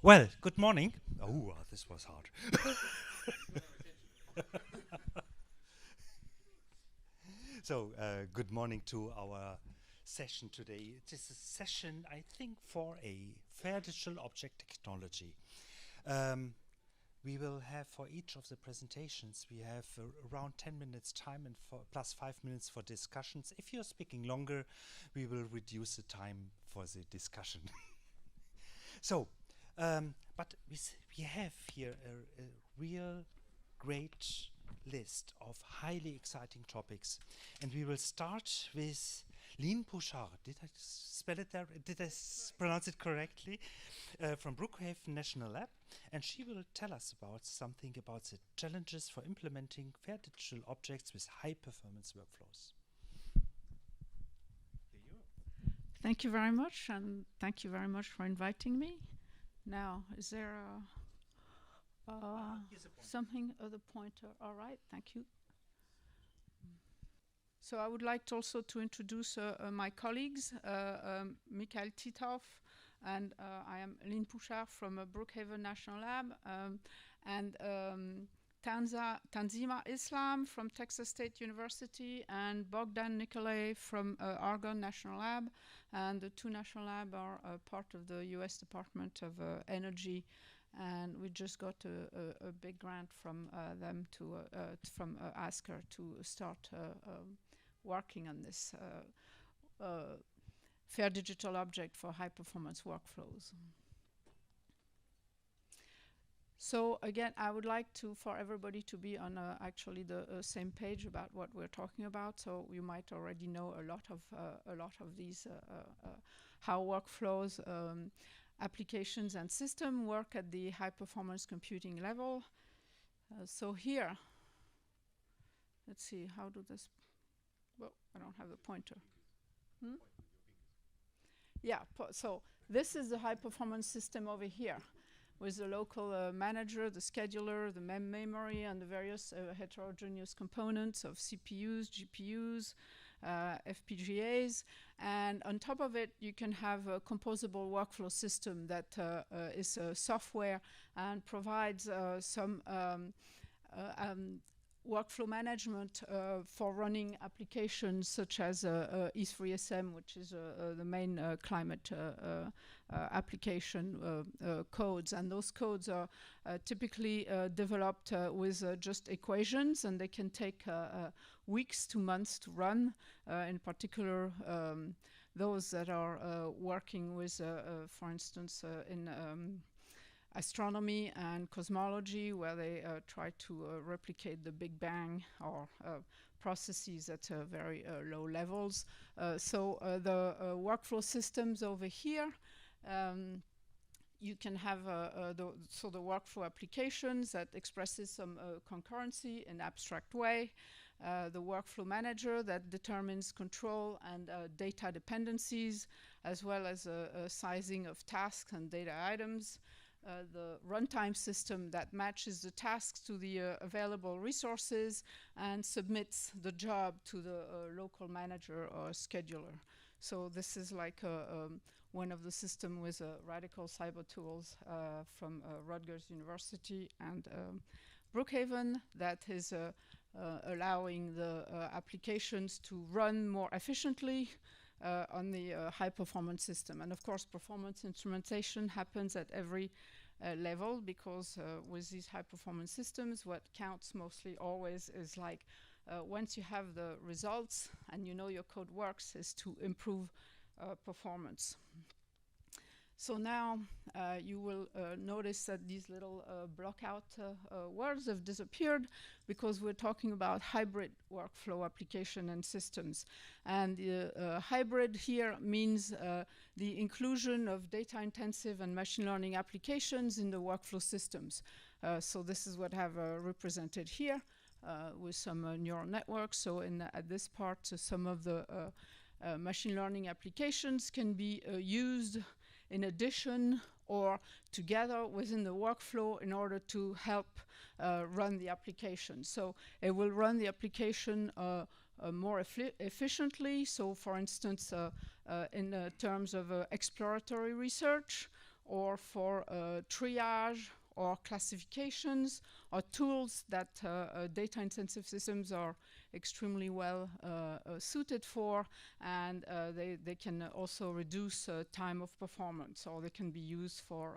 Well, good morning. Oh, this was hard. So, good morning to our session today. It is a session, I think, for a fair digital object technology. We will have for each of the presentations, we have around 10 minutes time and plus 5 minutes for discussions. If you're speaking longer, we will reduce the time for the discussion. So, but we have here a real great list of highly exciting topics. And we will start with Pouchard. Did I spell it there? Did I pronounce it correctly? From Brookhaven National Lab. And she will tell us about something about the challenges for implementing fair digital objects with high performance workflows. Thank you very much, and thank you very much for inviting me. Now, is there something other pointer? All right, thank you. So I would like also to introduce my colleagues, Michael Titov, and I am Pouchard from Brookhaven National Lab, and Tanzima Islam from Texas State University, and Bogdan Nicolas from Argonne National Lab. And the two national labs are part of the US Department of Energy, and we just got a big grant from them from ASCR to start working on this fair digital object for high performance workflows. So again, I would like for everybody to be on actually the same page about what we're talking about. So you might already know a lot of these how workflows, applications, and system work at the high performance computing level. So here, let's see, how do this? Well, I don't have the pointer. Yeah. So this is the high performance system over here, with the local manager, the scheduler, the memory, and the various heterogeneous components of CPUs, GPUs, FPGAs. And on top of it, you can have a composable workflow system that is software and provides some workflow management for running applications such as E3SM, which is the main climate application codes. And those codes are typically developed with just equations, and they can take weeks to months to run. In particular, those that are working with, for instance, in astronomy and cosmology, where they try to replicate the Big Bang or processes at very low levels. So the workflow systems over here, you can have the workflow applications that expresses some concurrency in abstract way. The workflow manager that determines control and data dependencies, as well as sizing of tasks and data items. The runtime system that matches the tasks to the available resources and submits the job to the local manager or scheduler. So this is like one of the systems with radical cyber tools from Rutgers University and Brookhaven that is allowing the applications to run more efficiently on the high performance system. And of course, performance instrumentation happens at every level, because with these high performance systems, what counts mostly always is like once you have the results and you know your code works, is to improve performance. So now you will notice that these little blockout words have disappeared, because we're talking about hybrid workflow application and systems. And hybrid here means the inclusion of data-intensive and machine learning applications in the workflow systems. So this is what I have represented here with some neural networks. So at this part, some of the machine learning applications can be used in addition or together within the workflow in order to help run the application. So it will run the application more efficiently. So for instance, in terms of exploratory research, or for triage or classifications, or tools that data-intensive systems are extremely well suited for, and they can also reduce time of performance, or they can be used for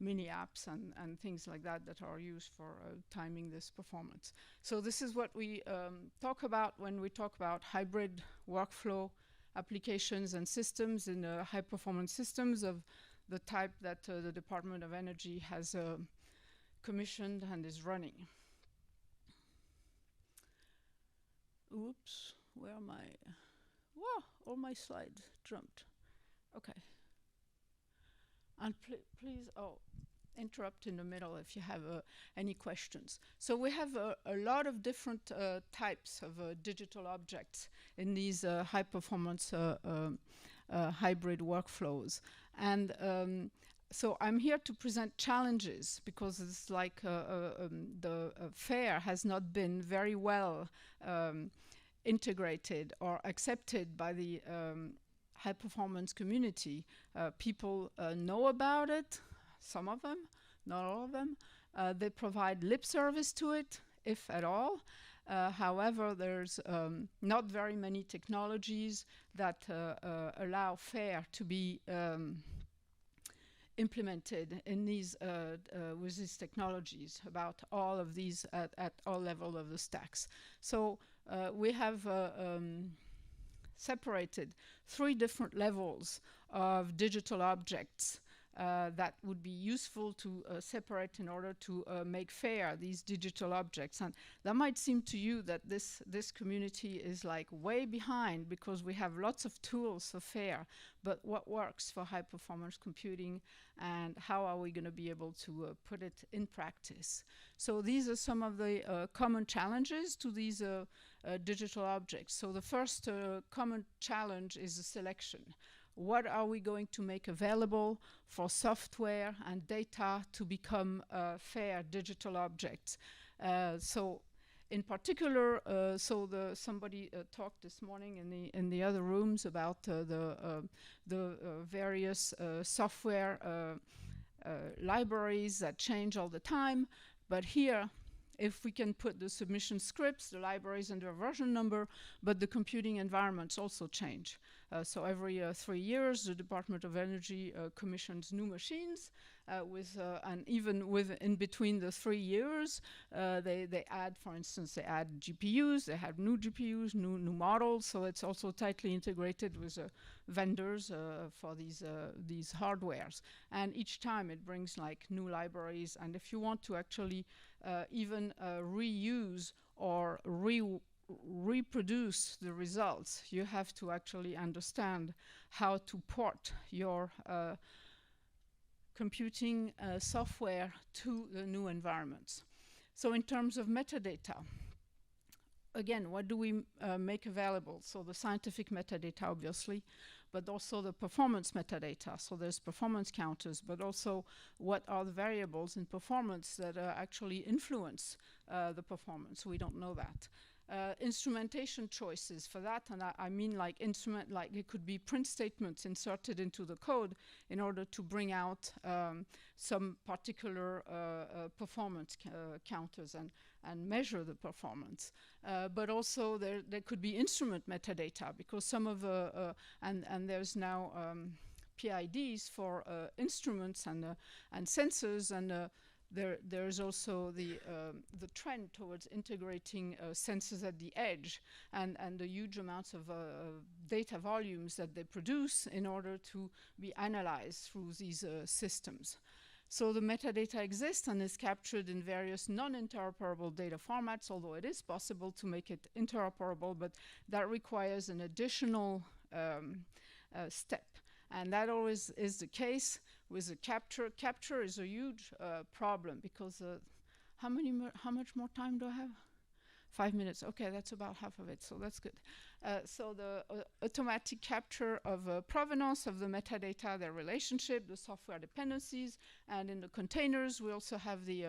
mini apps and things like that that are used for timing this performance. So this is what we talk about when we talk about hybrid workflow applications and systems in high-performance systems of the type that the Department of Energy has commissioned and is running. Oops, where am I? Whoa, all my slides jumped. Okay. And please, interrupt in the middle if you have any questions. So we have a lot of different types of digital objects in these high-performance hybrid workflows. And so I'm here to present challenges, because it's like the FAIR has not been very well integrated or accepted by the high-performance community. People know about it, some of them, not all of them. They provide lip service to it, if at all. However, there's not very many technologies that allow FAIR to be implemented in these with these technologies, about all of these at all levels of the stacks. So we have separated 3 different levels of digital objects that would be useful to separate in order to make FAIR these digital objects. And that might seem to you that this community is like way behind, because we have lots of tools for FAIR, but what works for high performance computing, and how are we going to be able to put it in practice? So these are some of the common challenges to these digital objects. So the first common challenge is the selection. What are we going to make available for software and data to become FAIR digital objects? So in particular, somebody talked this morning in the other rooms about the various software libraries that change all the time. But here, if we can put the submission scripts, the libraries under a version number, but the computing environments also change. So every 3 years, the Department of Energy commissions new machines, and even in between the 3 years, they add, for instance, they add GPUs, they have new GPUs, new models, so it's also tightly integrated with vendors for these hardwares. And each time it brings like new libraries, and if you want to actually even reuse or reproduce the results, you have to actually understand how to port your computing software to the new environments. So in terms of metadata, again, what do we make available? So the scientific metadata, obviously, but also the performance metadata. So there's performance counters, but also what are the variables in performance that actually influence the performance. We don't know that. Instrumentation choices for that, and I mean like it could be print statements inserted into the code in order to bring out some particular performance counters and measure the performance. But also there could be instrument metadata, because some of and there's now PIDs for instruments and sensors, and there's also the trend towards integrating sensors at the edge, and the huge amounts of data volumes that they produce in order to be analyzed through these systems. So the metadata exists and is captured in various non-interoperable data formats, although it is possible to make it interoperable, but that requires an additional step. And that always is the case with the capture. Capture is a huge problem, because how much more time do I have? 5 minutes. Okay, that's about half of it, so that's good. So the automatic capture of provenance of the metadata, their relationship, the software dependencies, and in the containers we also have the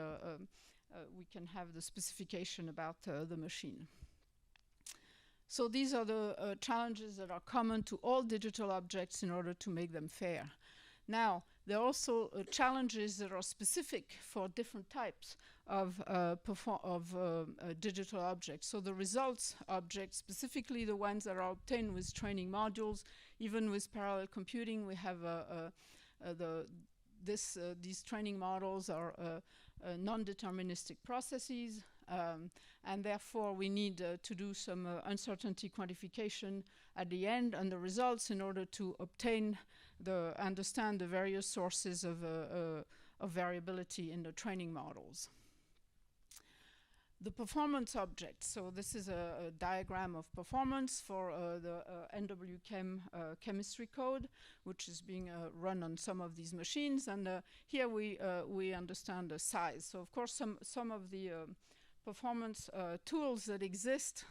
we can have the specification about the machine. So these are the challenges that are common to all digital objects in order to make them FAIR. Now, there are also challenges that are specific for different types of digital objects. So the results objects, specifically the ones that are obtained with training modules, even with parallel computing, we have these training models are non-deterministic processes, and therefore we need to do some uncertainty quantification at the end and the results in order to understand the various sources of variability in the training models. The performance objects. So this is a diagram of performance for the NW-Chem chemistry code, which is being run on some of these machines. And here we understand the size. So of course, some of the performance tools that exist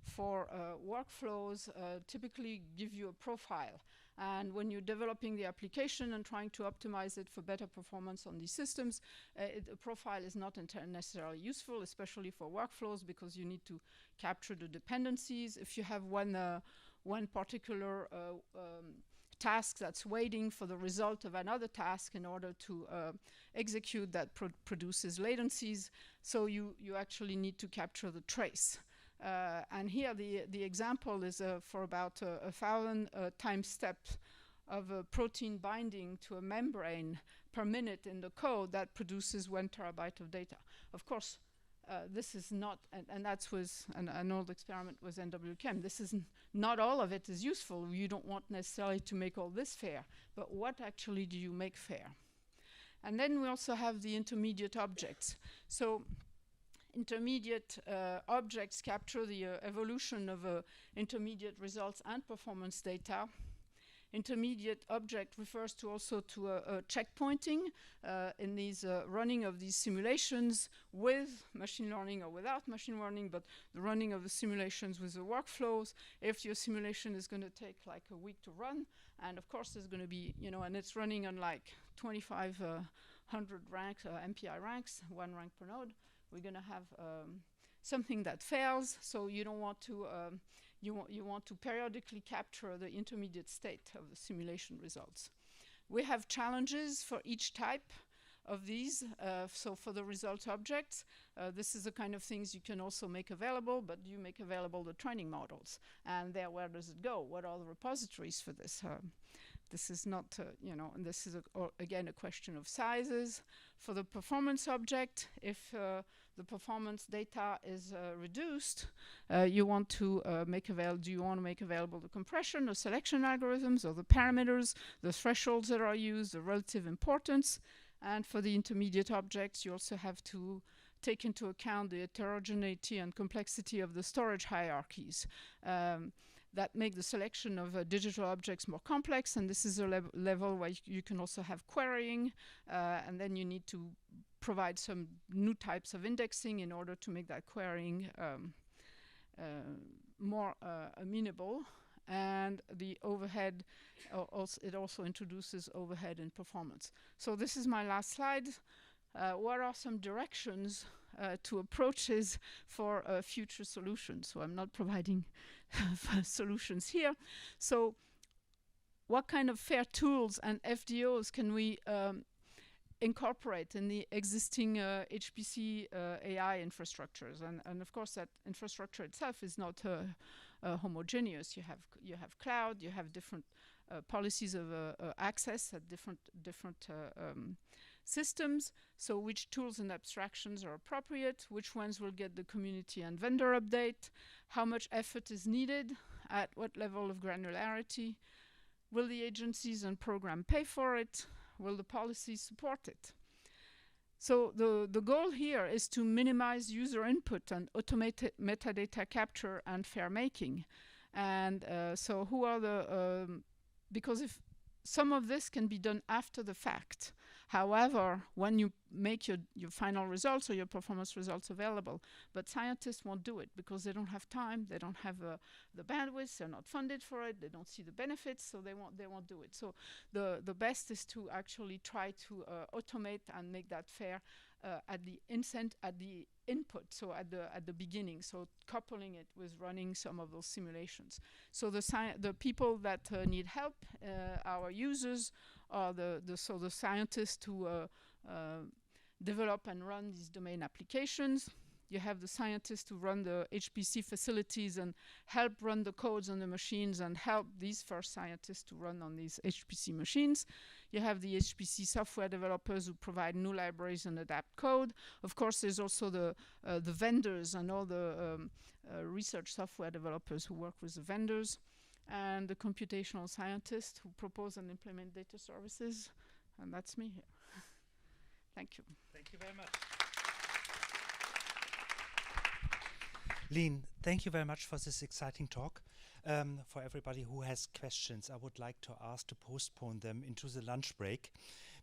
for workflows typically give you a profile. And when you're developing the application and trying to optimize it for better performance on these systems, a profile is not necessarily useful, especially for workflows, because you need to capture the dependencies. If you have one particular task that's waiting for the result of another task in order to execute, that produces latencies, so you actually need to capture the trace. And here the example is for about 1,000 time steps of a protein binding to a membrane per minute in the code that produces 1 terabyte of data. Of course, this is not, and that's was an old experiment with NW-Chem. This is not all of it is useful. You don't want necessarily to make all this fair, but what actually do you make fair? And then we also have the intermediate objects. So intermediate objects capture the evolution of intermediate results and performance data. Intermediate object refers to also to checkpointing in these running of these simulations with machine learning or without machine learning, but the running of the simulations with the workflows. If your simulation is going to take like a week to run, and of course there's going to be, and it's running on like 2,500 ranks, MPI ranks, 1 rank per node, we're going to have something that fails. So you don't want to you want to periodically capture the intermediate state of the simulation results. We have challenges for each type of these. So for the results objects, this is the kind of things you can also make available, but you make available the training models. And there, where does it go? What are the repositories for this? This is not, and this is again a question of sizes. For the performance object, if the performance data is reduced, you want to make available. Do you want to make available the compression or selection algorithms, or the parameters, the thresholds that are used, the relative importance? And for the intermediate objects, you also have to take into account the heterogeneity and complexity of the storage hierarchies. That make the selection of digital objects more complex, and this is a level where you can also have querying, and then you need to provide some new types of indexing in order to make that querying more amenable. And the overhead, it also introduces overhead in performance. So this is my last slide. What are some directions to approaches for future solutions? So I'm not providing solutions here. So what kind of fair tools and FDOs can we incorporate in the existing HPC AI infrastructures? And of course that infrastructure itself is not homogeneous. You have cloud, you have different policies of access at different systems. So which tools and abstractions are appropriate, which ones will get the community and vendor update, how much effort is needed, at what level of granularity, will the agencies and program pay for it, will the policy support it? So the goal here is to minimize user input and automate metadata capture and fair making. And so who are the, because if some of this can be done after the fact. However, when you make your final results or your performance results available, but scientists won't do it because they don't have time, they don't have the bandwidth, they're not funded for it, they don't see the benefits, so they won't do it. So the best is to actually try to automate and make that fair at the input, so at the beginning, so coupling it with running some of those simulations. So the people that need help, our users, are the scientists who develop and run these domain applications. You have the scientists who run the HPC facilities and help run the codes on the machines and help these first scientists to run on these HPC machines. You have the HPC software developers who provide new libraries and adapt code. Of course, there's also the vendors and all the research software developers who work with the vendors, and the computational scientists who propose and implement data services. And that's me here. Thank you. Thank you very much. Lien, thank you very much for this exciting talk. For everybody who has questions, I would like to ask to postpone them into the lunch break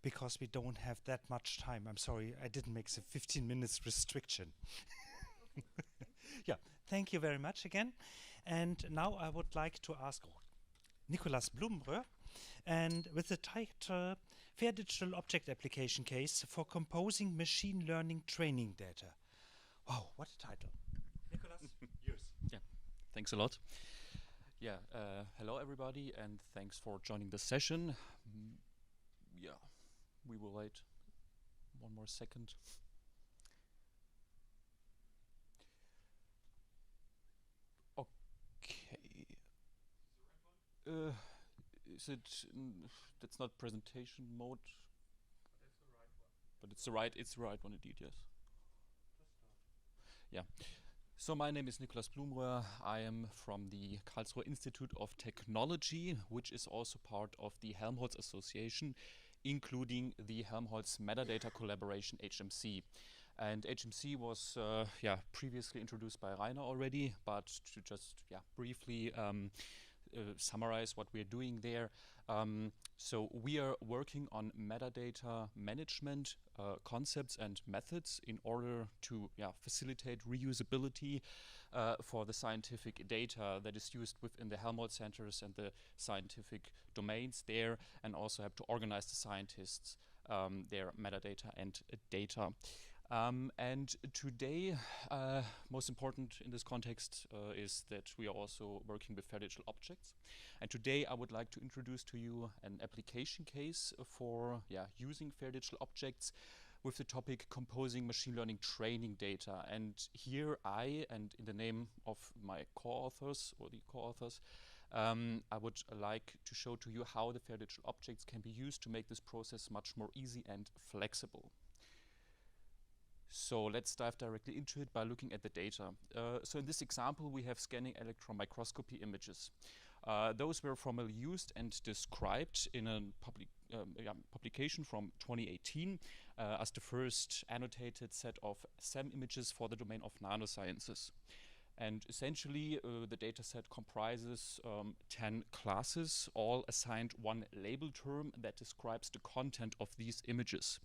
because we don't have that much time. I'm sorry, I didn't make the 15 minutes restriction. Yeah, thank you very much again. And now I would like to ask Nicolas Blumenröhr, and with the title Fair Digital Object Application Case for Composing Machine Learning Training Data. Wow, what a title. Nicolas, yours. Yeah, thanks a lot. Yeah, hello everybody, and thanks for joining the session. Yeah, we will wait one more second. Okay. Is it? That's not presentation mode. But it's the right one indeed. Yes. Yeah. So my name is Nicolas Blumenröhr. I am from the Karlsruhe Institute of Technology, which is also part of the Helmholtz Association, including the Helmholtz Metadata Collaboration, HMC. And HMC was previously introduced by Rainer already, but to just briefly summarize what we're doing there. So we are working on metadata management concepts and methods in order to facilitate reusability for the scientific data that is used within the Helmholtz centers and the scientific domains there, and also have to organize the scientists, their metadata and data. And today, most important in this context is that we are also working with fair digital objects. And today I would like to introduce to you an application case for using fair digital objects with the topic composing machine learning training data. And here I, and in the name of my co-authors or the co-authors, I would like to show to you how the fair digital objects can be used to make this process much more easy and flexible. So let's dive directly into it by looking at the data. So in this example, we have scanning electron microscopy images. Those were formally used and described in a publication from 2018 as the first annotated set of SEM images for the domain of nanosciences. And essentially, the data set comprises 10 classes, all assigned one label term that describes the content of these images.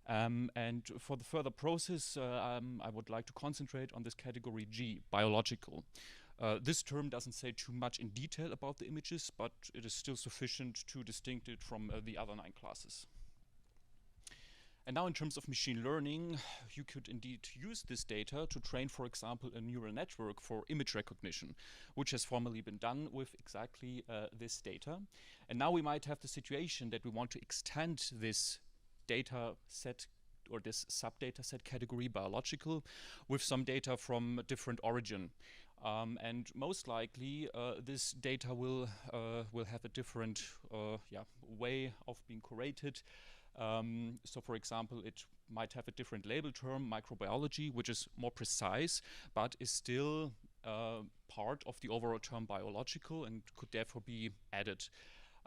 And for the further process, I would like to concentrate on this category G, biological. This term doesn't say too much in detail about the images, but it is still sufficient to distinct it from the other 9 classes. And now in terms of machine learning, you could indeed use this data to train, for example, a neural network for image recognition, which has formerly been done with exactly this data. And now we might have the situation that we want to extend this data set or this sub-data set category, biological, with some data from a different origin. And most likely this data will have a different way of being curated. So for example, it might have a different label term, microbiology, which is more precise, but is still part of the overall term biological and could therefore be added.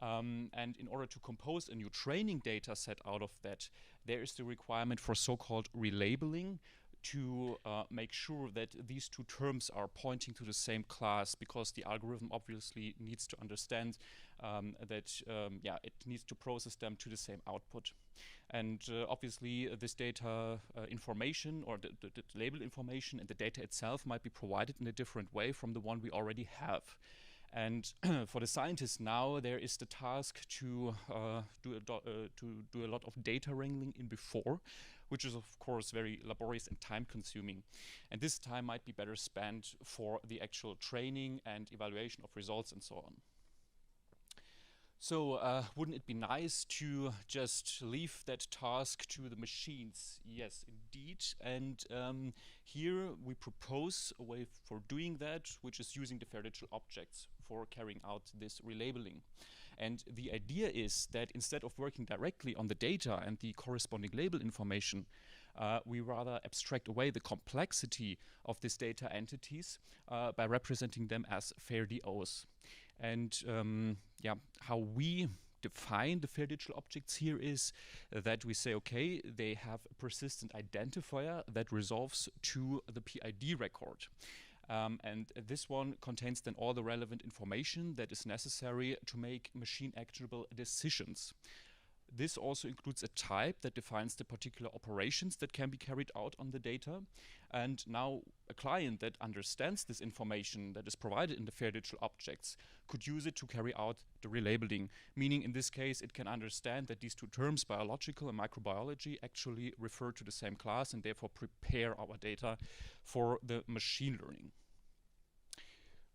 And in order to compose a new training data set out of that, there is the requirement for so-called relabeling to make sure that these two terms are pointing to the same class, because the algorithm obviously needs to understand that it needs to process them to the same output. And obviously this data information, or the label information and the data itself, might be provided in a different way from the one we already have. And for the scientists now, there is the task to do a lot of data wrangling in before, which is of course very laborious and time consuming. And this time might be better spent for the actual training and evaluation of results and so on. So wouldn't it be nice to just leave that task to the machines? Yes, indeed. And here we propose a way for doing that, which is using the fair digital objects for carrying out this relabeling. And the idea is that instead of working directly on the data and the corresponding label information, we rather abstract away the complexity of these data entities by representing them as fair DOs. And how we define the fair digital objects here is that we say, okay, they have a persistent identifier that resolves to the PID record. And this one contains then all the relevant information that is necessary to make machine actionable decisions. This also includes a type that defines the particular operations that can be carried out on the data. And now a client that understands this information that is provided in the fair digital objects could use it to carry out the relabeling, meaning in this case it can understand that these two terms, biological and microbiology, actually refer to the same class and therefore prepare our data for the machine learning.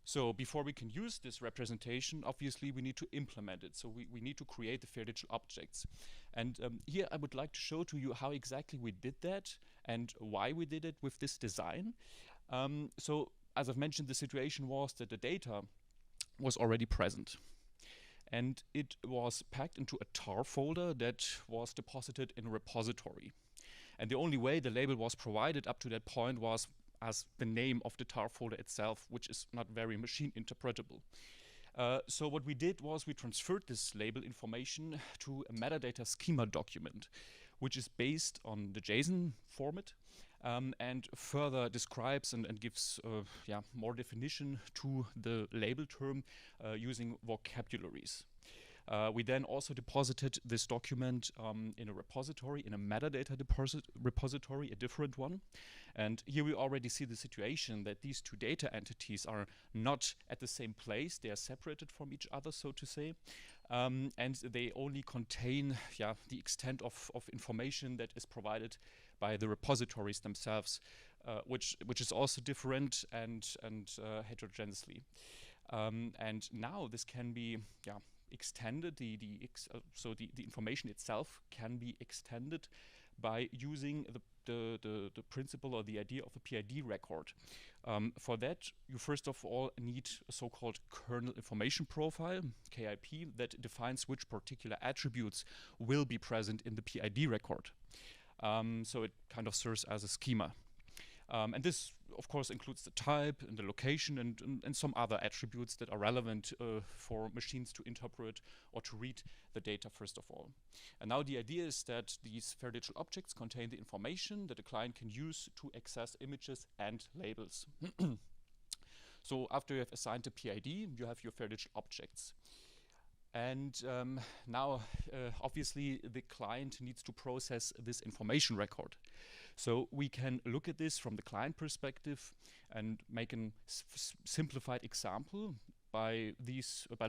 So before we can use this representation, obviously we need to implement it. So we need to create the fair digital objects. And here I would like to show to you how exactly we did that and why we did it with this design. So as I've mentioned, the situation was that the data was already present. And it was packed into a tar folder that was deposited in a repository. And the only way the label was provided up to that point was as the name of the tar folder itself, which is not very machine interpretable. So what we did was we transferred this label information to a metadata schema document, which is based on the JSON format and further describes and gives more definition to the label term using vocabularies. We then also deposited this document in a repository, in a metadata repository, a different one. And here we already see the situation that these two data entities are not at the same place. They are separated from each other, so to say. And they only contain the extent of information that is provided by the repositories themselves, which is also different and heterogeneously. And now this can be extended, so the information itself can be extended by using the principle or the idea of a PID record. For that, you first of all need a so-called kernel information profile, KIP, that defines which particular attributes will be present in the PID record. So it kind of serves as a schema. And this, of course, includes the type and the location and some other attributes that are relevant for machines to interpret or to read the data, first of all. And now the idea is that these fair digital objects contain the information that the client can use to access images and labels. So after you have assigned the PID, you have your fair digital objects. And now, obviously, the client needs to process this information record. So we can look at this from the client perspective and make a simplified example by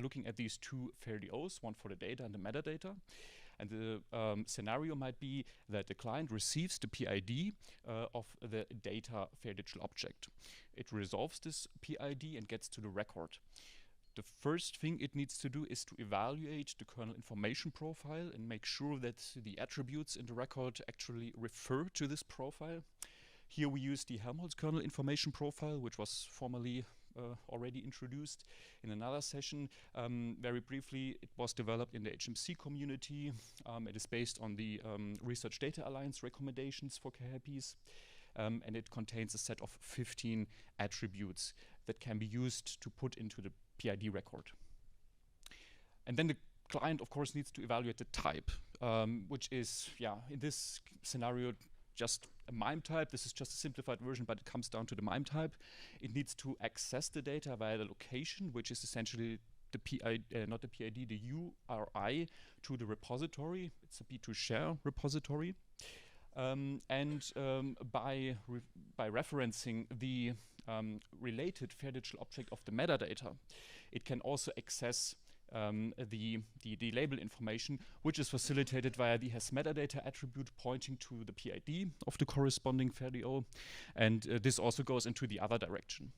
looking at these two fair DOs, one for the data and the metadata. And the scenario might be that the client receives the PID of the data fair digital object. It resolves this PID and gets to the record. The first thing it needs to do is to evaluate the kernel information profile and make sure that the attributes in the record actually refer to this profile. Here we use the Helmholtz kernel information profile, which was formerly already introduced in another session. Very briefly, it was developed in the HMC community. It is based on the Research Data Alliance recommendations for KIPs. And it contains a set of 15 attributes that can be used to put into the PID record. And then the client, of course, needs to evaluate the type, which is, in this scenario, just a MIME type. This is just a simplified version, but it comes down to the MIME type. It needs to access the data via the location, which is essentially the PID, not the PID, the URI to the repository. It's a B2Share repository. By referencing the related fair digital object of the metadata, it can also access the label information, which is facilitated via the has metadata attribute pointing to the PID of the corresponding FDO, and this also goes into the other direction.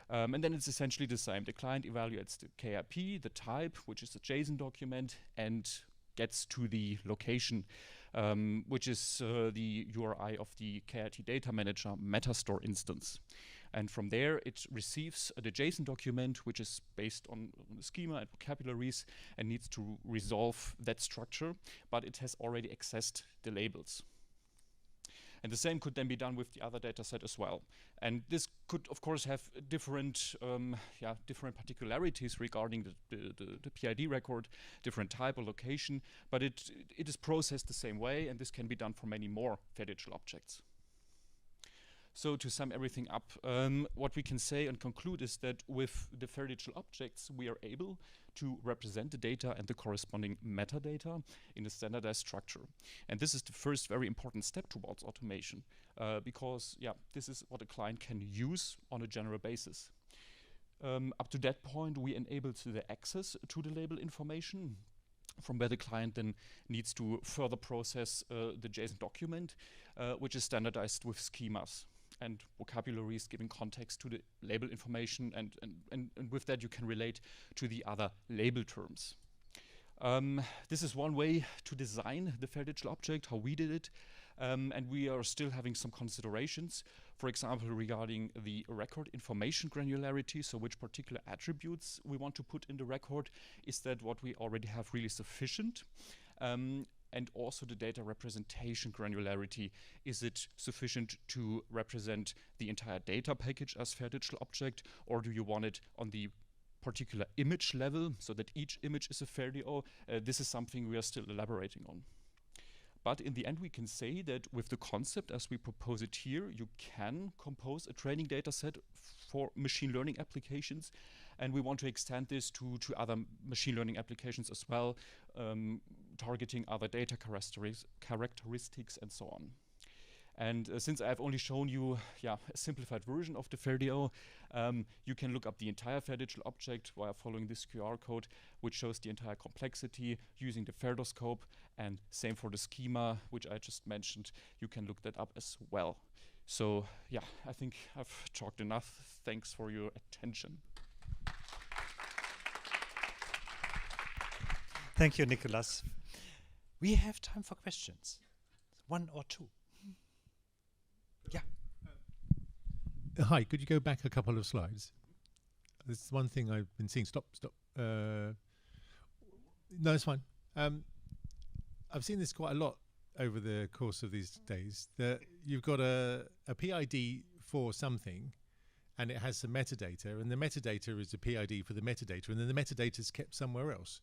And then it's essentially the same. The client evaluates the KIP, the type, which is a JSON document, and gets to the location, which is the URI of the KIT data manager metastore instance. And from there, it receives the JSON document, which is based on the schema and vocabularies, and needs to resolve that structure, but it has already accessed the labels. And the same could then be done with the other data set as well. And this could, of course, have different particularities regarding the PID record, different type or location, but it is processed the same way, and this can be done for many more fair digital objects. So to sum everything up, what we can say and conclude is that with the fair digital objects, we are able to represent the data and the corresponding metadata in a standardized structure. And this is the first very important step towards automation, because this is what a client can use on a general basis. Up to that point, we enable the access to the label information, from where the client then needs to further process the JSON document, which is standardized with schemas and vocabularies giving context to the label information, and with that you can relate to the other label terms. This is one way to design the fair digital object, how we did it, and we are still having some considerations, for example, regarding the record information granularity, so which particular attributes we want to put in the record. Is that what we already have really sufficient? And also the data representation granularity. Is it sufficient to represent the entire data package as fair digital object, or do you want it on the particular image level so that each image is a fair DO? This is something we are still elaborating on. But in the end, we can say that with the concept as we propose it here, you can compose a training data set for machine learning applications, and we want to extend this to other machine learning applications as well, targeting other data characteristics and so on. And since I have only shown you a simplified version of the fair DO, you can look up the entire fair digital object via following this QR code, which shows the entire complexity using the fairdoscope, and same for the schema, which I just mentioned. You can look that up as well. So I think I've talked enough. Thanks for your attention. Thank you, Nicolas. We have time for questions. One or two. Yeah. Hi, could you go back a couple of slides? This is one thing I've been seeing. Stop. No, it's fine. I've seen this quite a lot over the course of these days, that you've got a PID for something, and it has some metadata, and the metadata is a PID for the metadata, and then the metadata is kept somewhere else.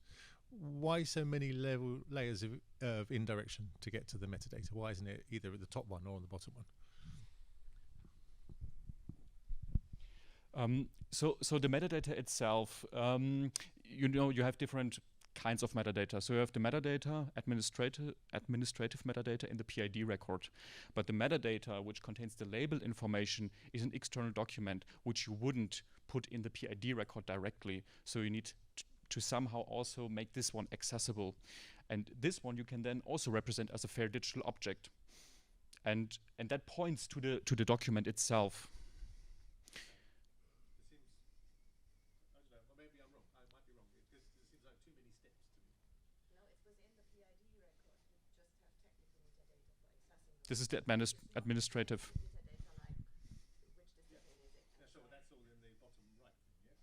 Why so many layers of indirection to get to the metadata? Why isn't it either at the top one or on the bottom one? So the metadata itself, you have different kinds of metadata. So you have the metadata, administrative metadata in the PID record. But the metadata, which contains the label information, is an external document which you wouldn't put in the PID record directly. So you need to somehow also make this one accessible. And this one you can then also represent as a fair digital object. And that points to the document itself. This is the administrative. So that's all in the bottom right thing, yes?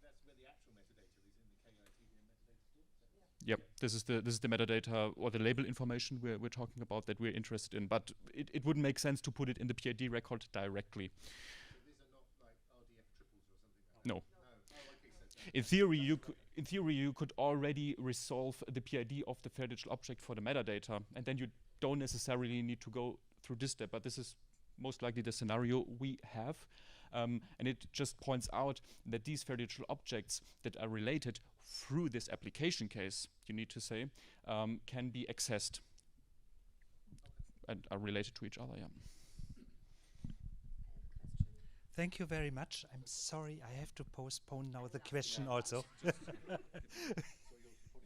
That's where the actual metadata is in the KIT metadata store. Yep, this is the metadata or the label information we're talking about that we're interested in. But it wouldn't make sense to put it in the PID record directly. So these are not like RDF triples or something like that? No. Oh, okay, In theory, you could already resolve the PID of the fair digital object for the metadata, and then you don't necessarily need to go through this step. But this is most likely the scenario we have, and it just points out that these fair digital objects that are related through this application case, you need to say, can be accessed and are related to each other. Yeah. Thank you very much. I'm sorry, I have to postpone now the question also.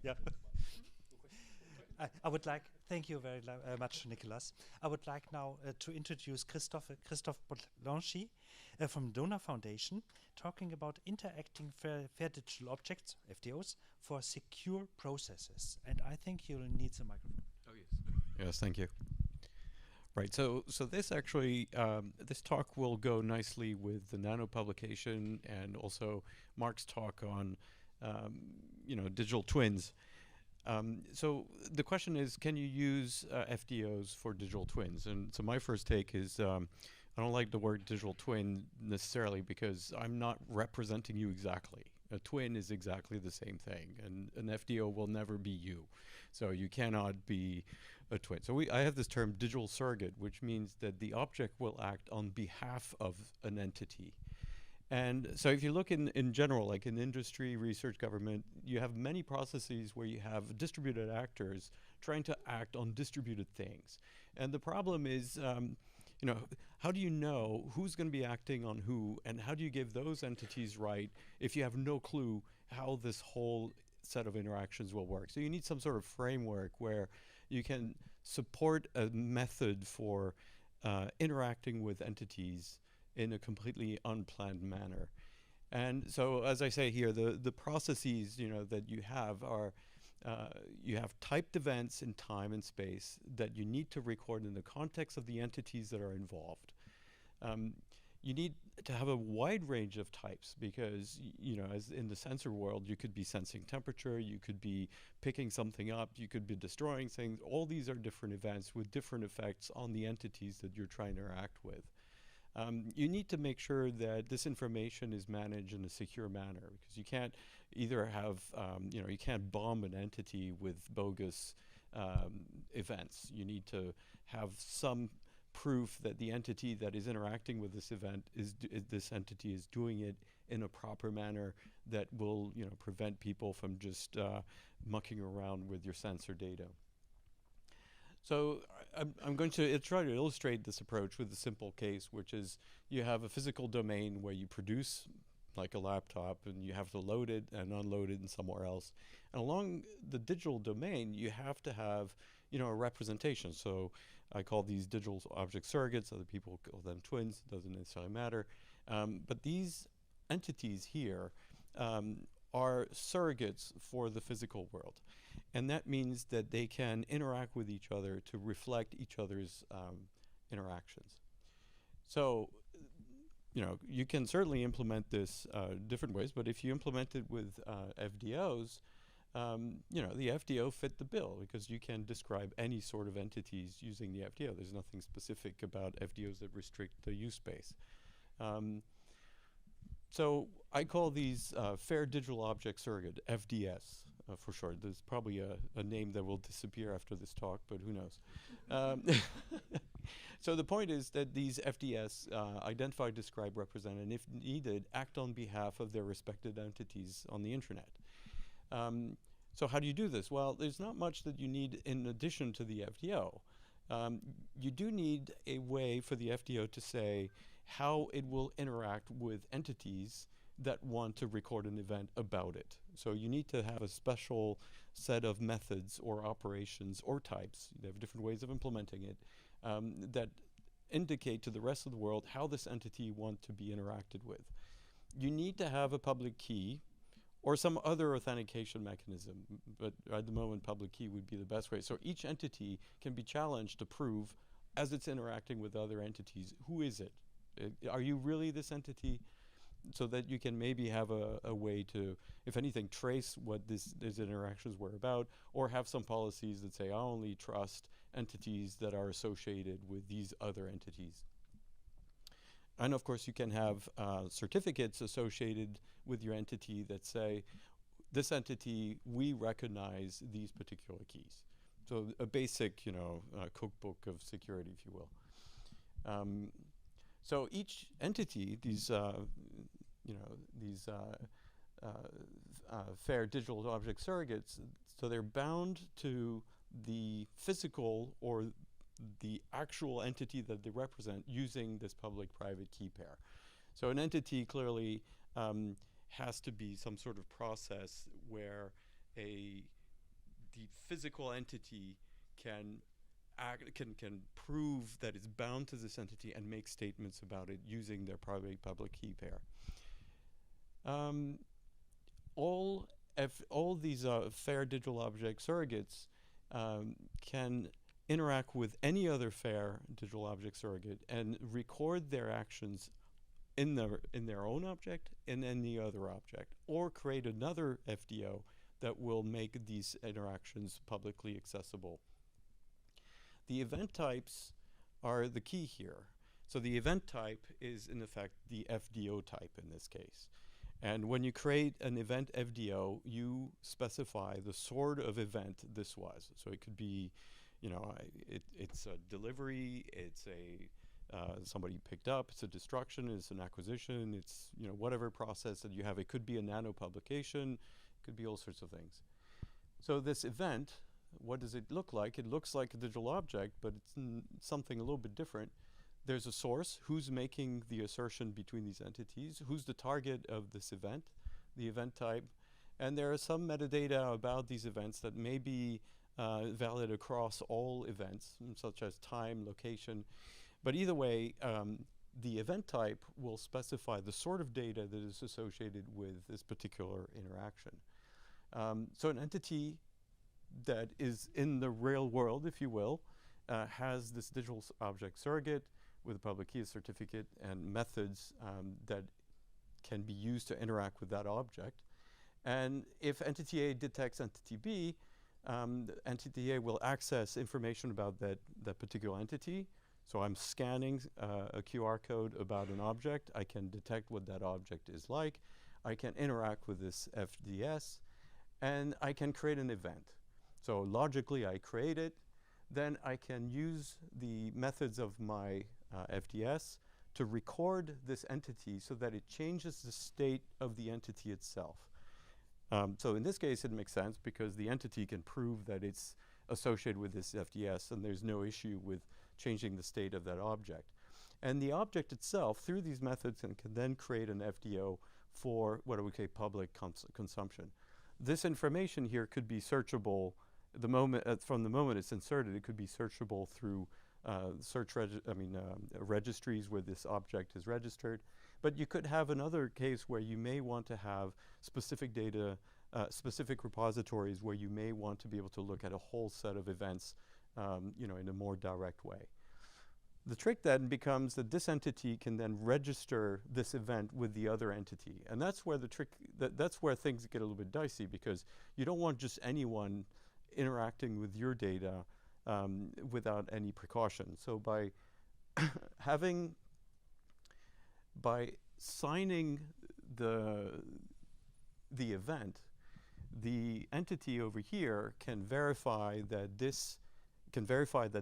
Yeah. I would like, thank you very much, Nicolas. I would like now to introduce Christophe Blanchi from Donor Foundation, talking about interacting fair digital objects, FDOs, for secure processes. And I think you'll need the microphone. Oh, yes. Yes, thank you. Right, so this actually, this talk will go nicely with the Nano publication and also Mark's talk on, digital twins. So the question is, can you use FDOs for digital twins? And so my first take is, I don't like the word digital twin necessarily because I'm not representing you exactly. A twin is exactly the same thing, and an FDO will never be you. So you cannot be a twin. So I have this term digital surrogate, which means that the object will act on behalf of an entity. And so if you look in general, like in industry, research, government, you have many processes where you have distributed actors trying to act on distributed things. And the problem is, how do you know who's going to be acting on who, and how do you give those entities right if you have no clue how this whole set of interactions will work? So you need some sort of framework where you can support a method for interacting with entities in a completely unplanned manner. And so, as I say here, the processes that you have are, you have typed events in time and space that you need to record in the context of the entities that are involved. You need to have a wide range of types because, as in the sensor world, you could be sensing temperature, you could be picking something up, you could be destroying things. All these are different events with different effects on the entities that you're trying to interact with. You need to make sure that this information is managed in a secure manner because you can't either have, you can't bomb an entity with bogus events. You need to have some proof that the entity that is interacting with this event this entity is doing it in a proper manner that will, prevent people from just mucking around with your sensor data. So I'm going to try to illustrate this approach with a simple case, which is you have a physical domain where you produce like a laptop and you have to load it and unload it in somewhere else. And along the digital domain, you have to have, a representation. So I call these digital object surrogates, other people call them twins, doesn't necessarily matter. But these entities here are surrogates for the physical world. And that means that they can interact with each other to reflect each other's interactions. So, you can certainly implement this different ways, but if you implement it with FDOs, the FDO fit the bill because you can describe any sort of entities using the FDO. There's nothing specific about FDOs that restrict the use space. So I call these Fair Digital Object Surrogate, FDS. For short. There's probably a name that will disappear after this talk, but who knows? So the point is that these FDS identify, describe, represent, and if needed, act on behalf of their respected entities on the internet. So how do you do this? Well, there's not much that you need in addition to the FDO. You do need a way for the FDO to say how it will interact with entities that want to record an event about it. So you need to have a special set of methods or operations or types, they have different ways of implementing it, that indicate to the rest of the world how this entity wants to be interacted with. You need to have a public key or some other authentication mechanism, but at the moment public key would be the best way. So each entity can be challenged to prove, as it's interacting with other entities, who is it? Are you really this entity? So that you can maybe have a way to, if anything, trace what these interactions were about, or have some policies that say, I only trust entities that are associated with these other entities. And of course, you can have certificates associated with your entity that say, this entity, we recognize these particular keys. So a basic, cookbook of security, if you will. So each entity, these fair digital object surrogates, so they're bound to the physical or the actual entity that they represent using this public-private key pair. So an entity clearly has to be some sort of process where the physical entity can prove that it's bound to this entity and make statements about it using their private-public key pair. All these fair digital object surrogates can interact with any other fair digital object surrogate and record their actions in their own object and any other object, or create another FDO that will make these interactions publicly accessible. The event types are the key here. So the event type is in effect the FDO type in this case. And when you create an event FDO, you specify the sort of event this was. So it could be, it's a delivery, it's a somebody picked up, it's a destruction, it's an acquisition, it's whatever process that you have. It could be a nano publication, it could be all sorts of things. So this event, what does it look like? It looks like a digital object, but it's something a little bit different. There's a source, who's making the assertion between these entities, who's the target of this event, the event type, and there are some metadata about these events that may be valid across all events, such as time, location. But either way, the event type will specify the sort of data that is associated with this particular interaction. So an entity that is in the real world, if you will, has this digital object surrogate with a public key certificate and methods that can be used to interact with that object. And if entity A detects entity B, entity A will access information about that particular entity. So I'm scanning a QR code about an object. I can detect what that object is like. I can interact with this FDS, and I can create an event. So logically, I create it. Then I can use the methods of my FDS to record this entity so that it changes the state of the entity itself. So in this case, it makes sense because the entity can prove that it's associated with this FDS, and there's no issue with changing the state of that object. And the object itself, through these methods, can then create an FDO for what I would say public consumption. This information here could be searchable from the moment it's inserted. It could be searchable through registries where this object is registered. But you could have another case where you may want to have specific data, specific repositories where you may want to be able to look at a whole set of events, in a more direct way. The trick then becomes that this entity can then register this event with the other entity. And that's where that's where things get a little bit dicey, because you don't want just anyone interacting with your data without any precaution. So by signing the event, the entity over here can verify that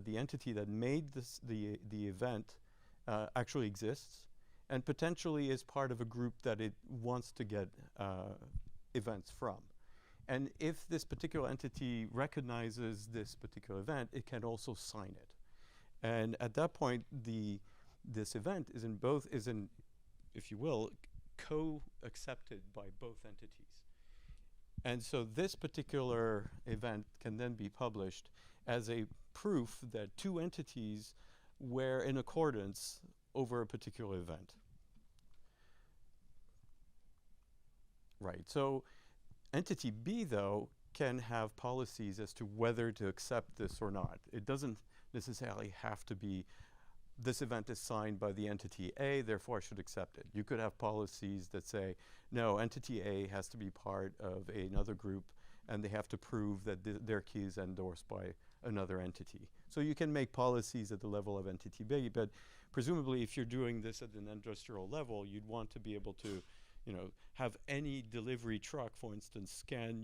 the entity that made the event actually exists, and potentially is part of a group that it wants to get events from. And if this particular entity recognizes this particular event, it can also sign it. And at that point, this event is if you will, co-accepted by both entities. And so this particular event can then be published as a proof that two entities were in accordance over a particular event. Right, so entity B, though, can have policies as to whether to accept this or not. It doesn't necessarily have to be, this event is signed by the entity A, therefore I should accept it. You could have policies that say, no, entity A has to be part of another group, and they have to prove that their key is endorsed by another entity. So you can make policies at the level of entity B, but presumably if you're doing this at an industrial level, you'd want to be able to have any delivery truck, for instance, scan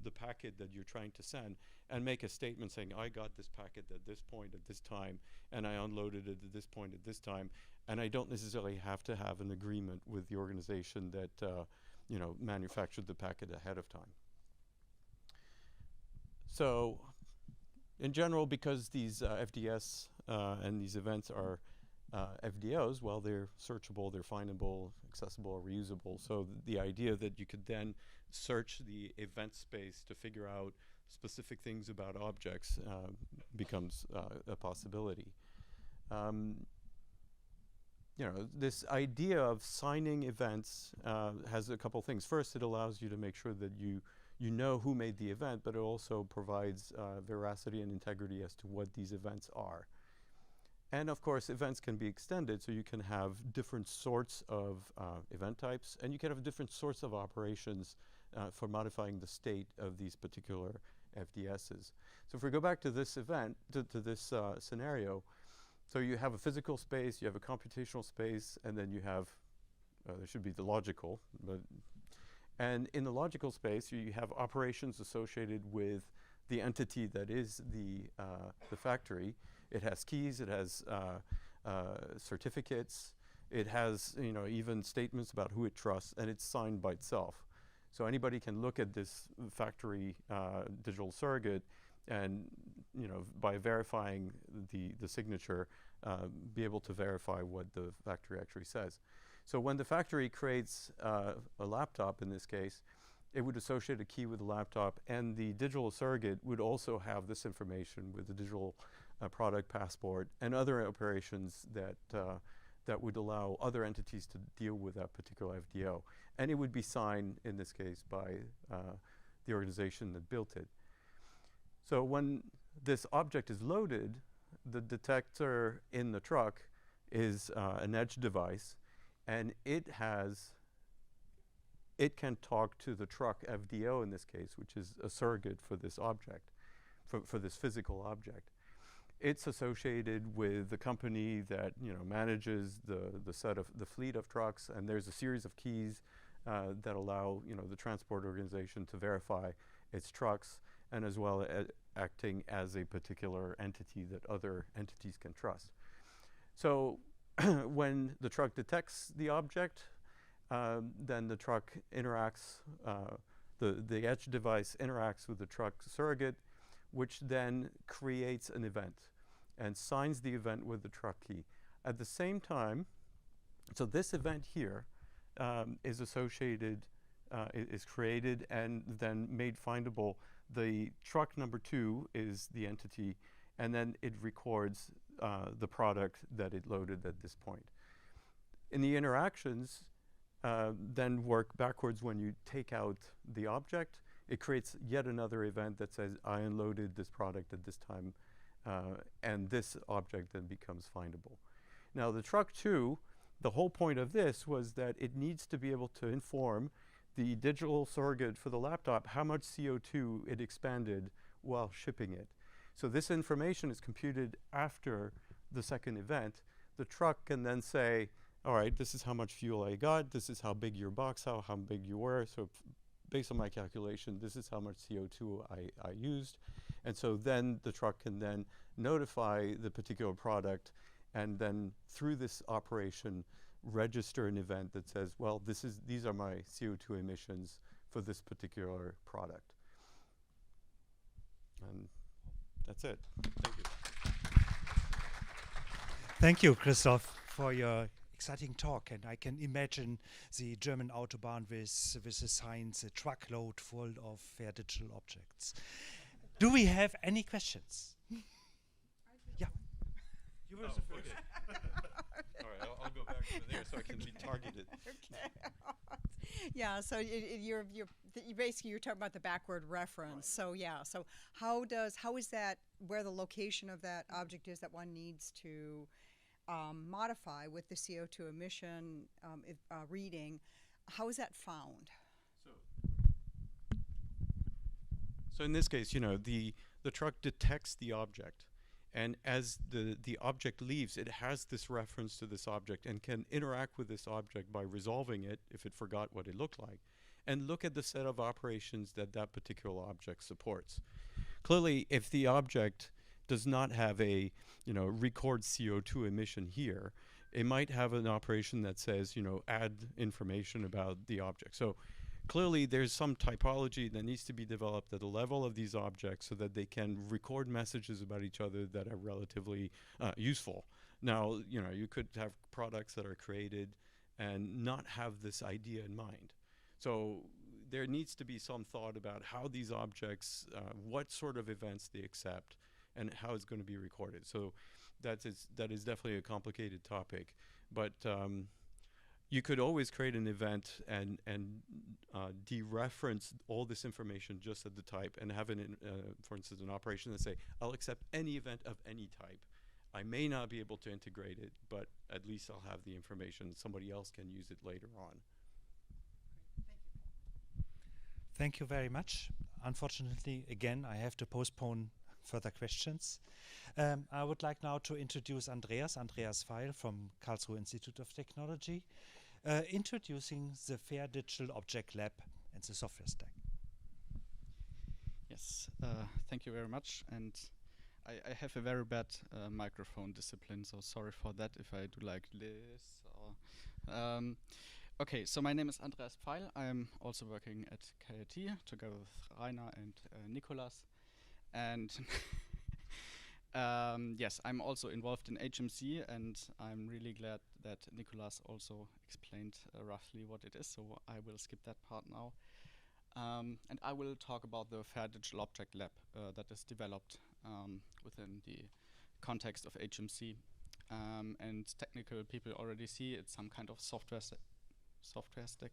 the packet that you're trying to send and make a statement saying, I got this packet at this point at this time, and I unloaded it at this point at this time, and I don't necessarily have to have an agreement with the organization that manufactured the packet ahead of time. So in general, because these FDS and these events are FDOs, well, they're searchable, they're findable, accessible, or reusable. So the idea that you could then search the event space to figure out specific things about objects becomes a possibility. This idea of signing events has a couple things. First, it allows you to make sure that you know who made the event, but it also provides veracity and integrity as to what these events are. And of course, events can be extended, so you can have different sorts of event types, and you can have different sorts of operations for modifying the state of these particular FDSs. So if we go back to this event, to this scenario, so you have a physical space, you have a computational space, and then you have, there should be the logical, and in the logical space, you have operations associated with the entity that is the factory. It has keys, it has certificates, it has even statements about who it trusts, and it's signed by itself. So anybody can look at this factory digital surrogate and by verifying the signature, be able to verify what the factory actually says. So when the factory creates a laptop, in this case, it would associate a key with the laptop, and the digital surrogate would also have this information with the digital product passport and other operations that would allow other entities to deal with that particular FDO. And it would be signed, in this case, by the organization that built it. So when this object is loaded, the detector in the truck is an edge device, and it can talk to the truck FDO in this case, which is a surrogate for this object, for this physical object. It's associated with the company that manages the fleet of trucks, and there's a series of keys that allow the transport organization to verify its trucks, and as well as acting as a particular entity that other entities can trust. So when the truck detects the object, then the truck interacts, the edge device interacts with the truck surrogate, which then creates an event and signs the event with the truck key. At the same time, so this event here is associated, is created and then made findable. The truck number 2 is the entity, and then it records the product that it loaded at this point. In the interactions, then work backwards. When you take out the object, it creates yet another event that says, I unloaded this product at this time, and this object then becomes findable. Now the truck 2, the whole point of this was that it needs to be able to inform the digital surrogate for the laptop how much CO2 it expanded while shipping it. So this information is computed after the second event. The truck can then say, all right, this is how much fuel I got, this is how big your box, how big you were, so based on my calculation, this is how much CO2 I used. And so then the truck can then notify the particular product, and then through this operation register an event that says, well, these are my CO2 emissions for this particular product. And that's it. Thank you. Thank you, Christophe, for your exciting talk. And I can imagine the German Autobahn with the signs, a truckload full of fair digital objects. Do we have any questions? Yeah. You were the first. All right, I'll go back over there so I can be targeted. Okay. Yeah, so you're basically talking about the backward reference. Right. So yeah, so how is that, where the location of that object is that one needs to modify with the CO2 emission reading, how is that found? So in this case, the truck detects the object. And as the object leaves, it has this reference to this object and can interact with this object by resolving it if it forgot what it looked like, and look at the set of operations that that particular object supports. Clearly, if the object does not have a record CO2 emission here, it might have an operation that says add information about the object. So clearly there's some typology that needs to be developed at the level of these objects so that they can record messages about each other that are relatively useful. Now, you could have products that are created and not have this idea in mind. So there needs to be some thought about how these objects, what sort of events they accept, and how it's going to be recorded. So that is definitely a complicated topic. But you could always create an event and dereference all this information just at the type and have for instance, an operation that say, I'll accept any event of any type. I may not be able to integrate it, but at least I'll have the information. Somebody else can use it later on. Thank you very much. Unfortunately, again, I have to postpone further questions. I would like now to introduce Andreas Pfeil from Karlsruhe Institute of Technology, introducing the FAIR Digital Object Lab and the software stack. Yes, thank you very much. And I have a very bad microphone discipline, so sorry for that if I do like this. Or okay, so my name is Andreas Pfeil. I'm also working at KIT together with Rainer and Nicolas. And yes, I'm also involved in HMC, and I'm really glad that Nicolas also explained roughly what it is, so I will skip that part now. And I will talk about the FAIR Digital Object Lab that is developed within the context of HMC. And technical people already see it's some kind of software stack.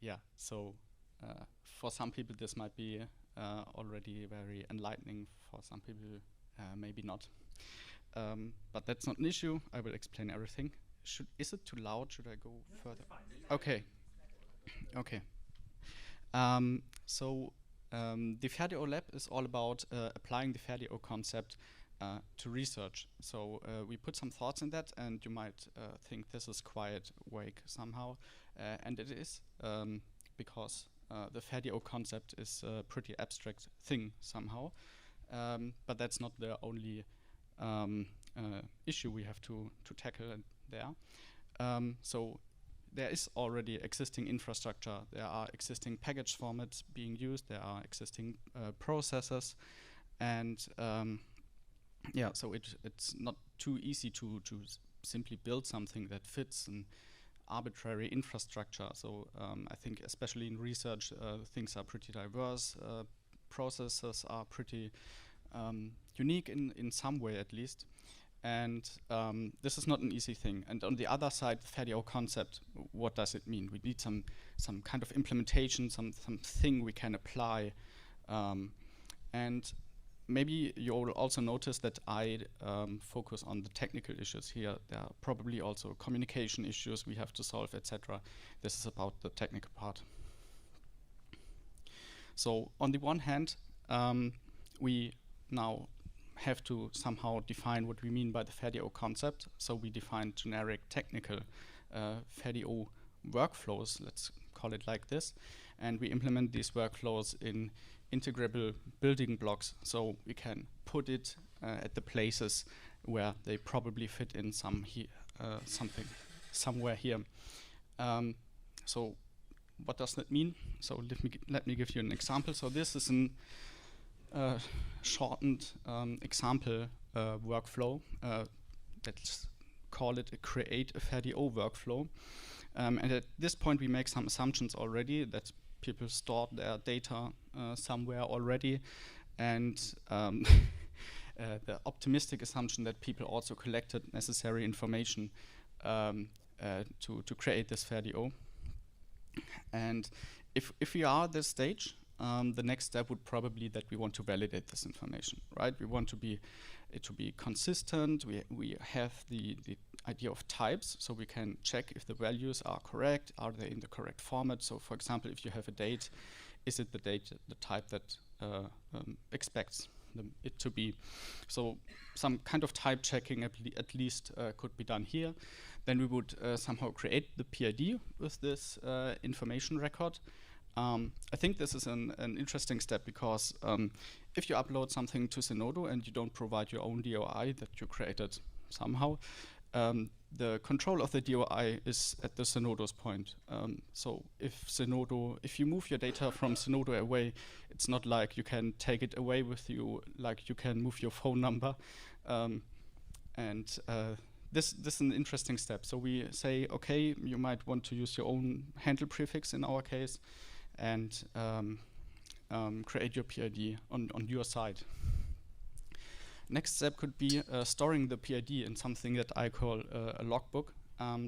Yeah, so for some people this might be already very enlightening, for some people maybe not. But that's not an issue. I will explain everything. Is it too loud? Should I go further? Okay. Okay. So the FDO lab is all about applying the FDO concept to research. So we put some thoughts in that, and you might think this is quite vague somehow, and it is, because the FDO concept is a pretty abstract thing somehow, but that's not the only issue we have to tackle there. So there is already existing infrastructure, there are existing package formats being used, there are existing processors, and yeah, so it's not too easy to simply build something that fits an arbitrary infrastructure. So I think especially in research things are pretty diverse, processes are pretty unique in some way at least. And this is not an easy thing. And on the other side, the FDO concept, what does it mean? We need some kind of implementation, something we can apply. And maybe you will also notice that I focus on the technical issues here. There are probably also communication issues we have to solve, etc. This is about the technical part. So on the one hand, we now have to somehow define what we mean by the FDO concept. So we define generic technical FDO workflows, let's call it like this, and we implement these workflows in integrable building blocks, so we can put it at the places where they probably fit in something somewhere here. So what does that mean? So let me give you an example. So this is an shortened example workflow. Let's call it a create a FDO workflow. And at this point we make some assumptions already that people stored their data somewhere already, and the optimistic assumption that people also collected necessary information to create this FDO. And if we are at this stage, the next step would probably that we want to validate this information, right? We want it to be consistent. We have the idea of types, so we can check if the values are correct. Are they in the correct format? So, for example, if you have a date, is it the date, the type that expects it to be? So, some kind of type checking at least could be done here. Then we would somehow create the PID with this information record. I think this is an interesting step because if you upload something to Zenodo and you don't provide your own DOI that you created somehow, the control of the DOI is at the Zenodo's point. So if you move your data from Zenodo away, it's not like you can take it away with you, like you can move your phone number. This is an interesting step. So we say, okay, you might want to use your own handle prefix in our case, and create your PID on your side. Next step could be storing the PID in something that I call a logbook.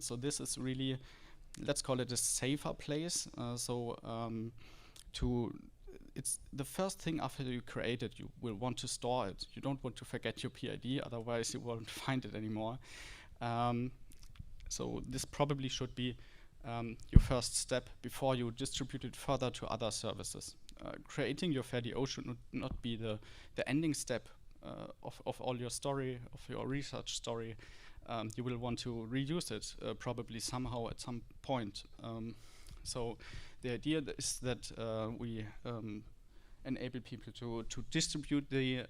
So this is really, let's call it a safer place. It's the first thing after you create it, you will want to store it. You don't want to forget your PID, otherwise you won't find it anymore. So this probably should be your first step before you distribute it further to other services. Creating your FDO should not be the ending step of all your story, of your research story. You will want to reuse it probably somehow at some point. So the idea is that we enable people to distribute the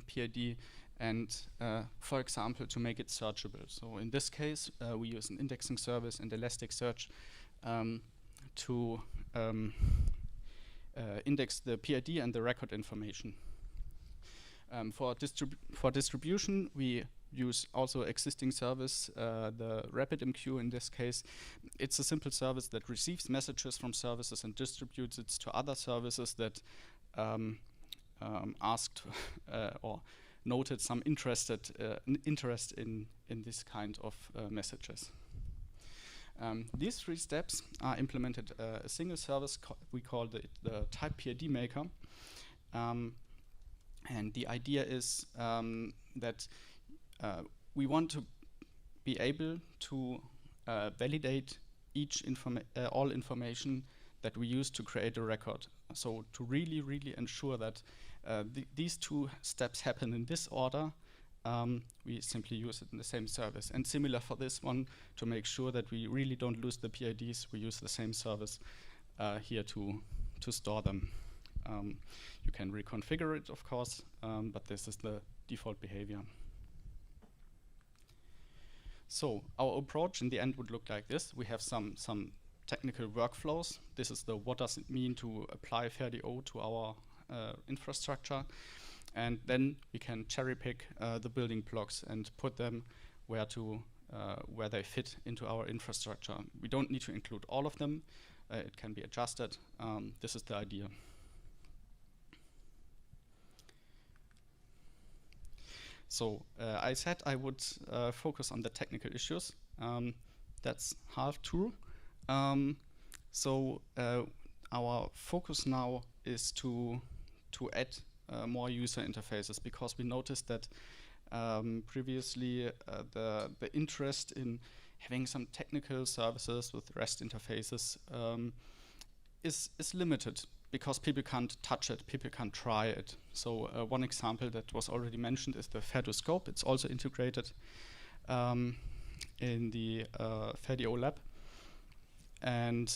PID and, for example, to make it searchable. So in this case, we use an indexing service and Elasticsearch to index the PID and the record information. For distribution, we use also existing service, the RapidMQ in this case. It's a simple service that receives messages from services and distributes it to other services that asked or noted some interest in this kind of messages. These three steps are implemented a single service. We call it the type PID maker. And the idea is that we want to be able to validate all information that we use to create a record. So to really, really ensure that these two steps happen in this order, we simply use it in the same service. And similar for this one, to make sure that we really don't lose the PIDs, we use the same service here to store them. You can reconfigure it, of course, but this is the default behavior. So our approach in the end would look like this. We have some technical workflows. This is the what does it mean to apply FDO to our infrastructure. And then we can cherry pick the building blocks and put them where they fit into our infrastructure. We don't need to include all of them. It can be adjusted. This is the idea. So I said I would focus on the technical issues. That's half true. Our focus now is to add more user interfaces, because we noticed that previously the interest in having some technical services with REST interfaces is limited, because people can't touch it, people can't try it. So one example that was already mentioned is the FDO. It's also integrated in the FDO lab. And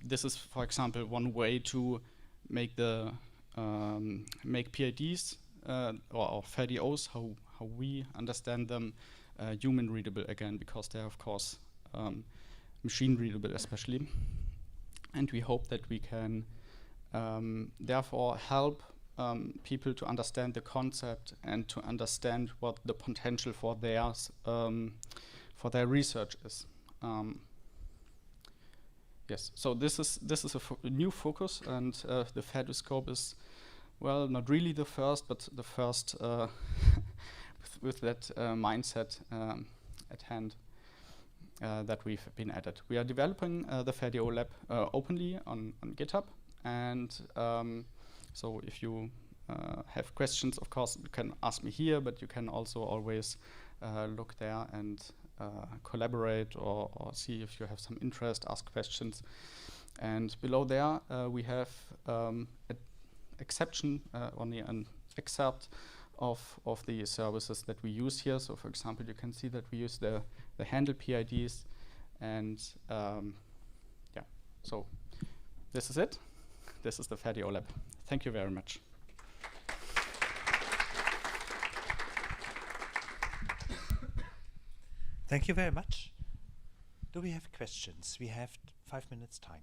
this is, for example, one way to make the make PIDs or FDOs, how we understand them, human readable again, because they're of course machine readable especially. And we hope that we can therefore help people to understand the concept and to understand what the potential for their research is. Yes, so this is a new focus, and the FDO is, well, not really the first, but the first with that mindset at hand that we've been added. We are developing the FDO lab openly on GitHub, and so if you have questions, of course, you can ask me here, but you can also always look there and collaborate or see if you have some interest, ask questions. And below there we have an exception, only an excerpt of the services that we use here. So for example, you can see that we use the handle PIDs, and yeah, so this is it. This is the FDO lab. Thank you very much. Thank you very much. Do we have questions? We have 5 minutes time.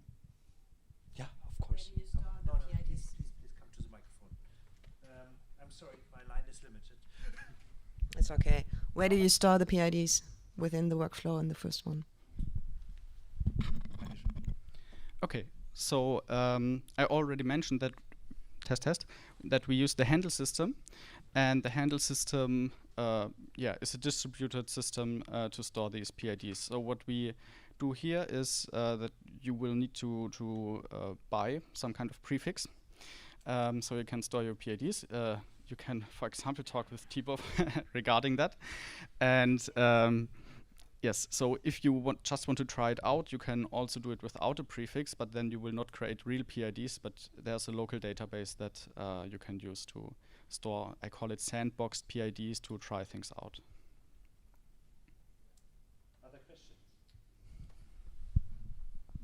Yeah, of course. Maybe you start the PIDs. Please come to the microphone. I'm sorry, my line is limited. It's okay. Where do you store the PIDs within the workflow in the first one? Okay, so I already mentioned that that we use the handle system, and the handle system is a distributed system to store these PIDs. So what we do here is that you will need to buy some kind of prefix, so you can store your PIDs. You can, for example, talk with Tibor regarding that, and yes, so if you just want to try it out, you can also do it without a prefix, but then you will not create real PIDs, but there's a local database that you can use to store, I call it sandboxed PIDs, to try things out. Other questions?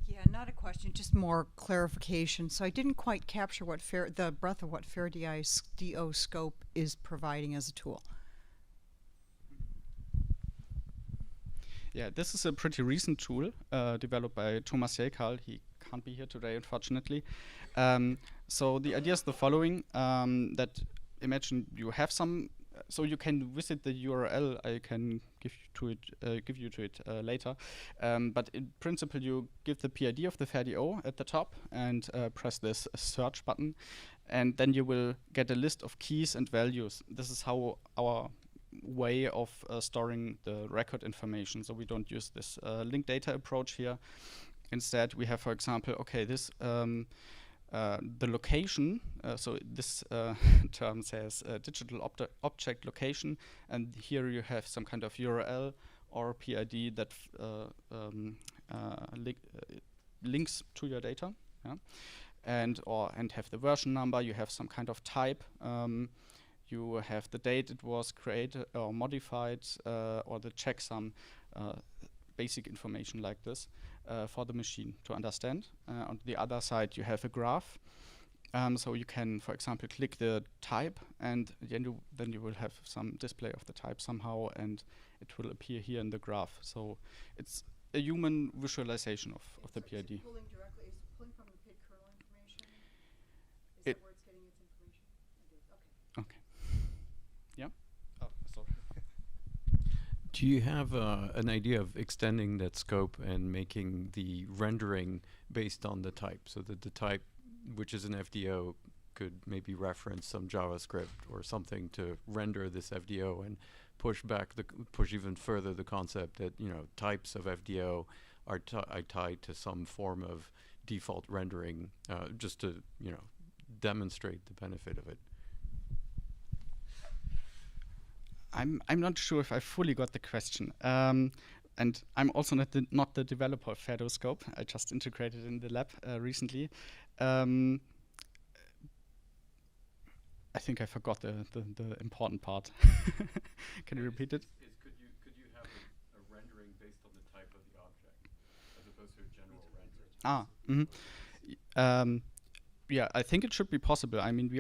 Yeah, not a question, just more clarification. So I didn't quite capture what the breadth of what FDO scope is providing as a tool. Yeah, this is a pretty recent tool developed by Thomas Jäkal. He can't be here today, unfortunately. So the idea is the following, that imagine you have some, so you can visit the URL, I can give you to it later. But in principle, you give the PID of the FDO at the top and press this search button, and then you will get a list of keys and values. This is how our way of storing the record information. So we don't use this linked data approach here. Instead, we have, for example, okay, this the location. So this term says digital object location, and here you have some kind of URL or PID that links to your data, yeah? and have the version number. You have some kind of type. You have the date it was created or modified, or the checksum, basic information like this for the machine to understand. On the other side, you have a graph. So you can, for example, click the type, and then you will have some display of the type somehow, and it will appear here in the graph. So it's a human visualization of the PID. Is it pulling directly? Is it pulling from the PID kernel information? Is It that where it's getting its information? It is. Okay. Okay. Yeah. Oh, sorry. Do you have an idea of extending that scope and making the rendering based on the type, so that the type, which is an FDO, could maybe reference some JavaScript or something to render this FDO and push even further the concept that, you know, types of FDO are tied to some form of default rendering, just to, you know, demonstrate the benefit of it? I'm not sure if I fully got the question. And I'm also not the developer of FDO scope. I just integrated in the lab recently. I think I forgot the important part. Can you repeat it? Could you have a rendering based on the type of the object as opposed to a general render? Yeah, I think it should be possible. I mean, we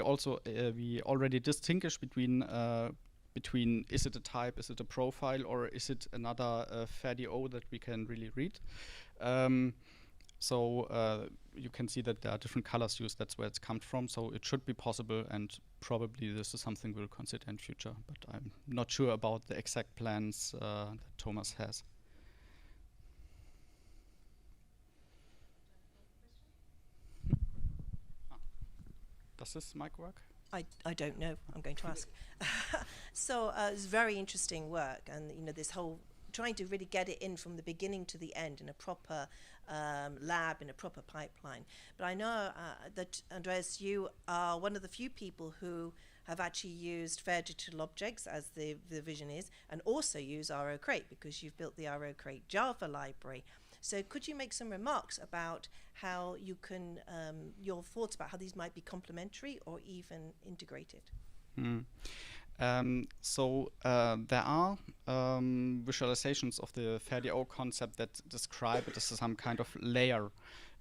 already distinguish between is it a type, is it a profile, or is it another FDO that we can really read? So you can see that there are different colors used. That's where it's come from. So it should be possible, and probably this is something we'll consider in future. But I'm not sure about the exact plans that Thomas has. Does this mic work? I don't know. I'm going to ask. So it's very interesting work, and you know, this whole trying to really get it in from the beginning to the end in a proper lab, in a proper pipeline. But I know that, Andreas, you are one of the few people who have actually used fair digital objects, as the vision is, and also use RO-Crate, because you've built the RO-Crate Java library. So could you make some remarks about how you can, your thoughts about how these might be complementary or even integrated? So there are visualizations of the FDO concept that describe it as some kind of layer,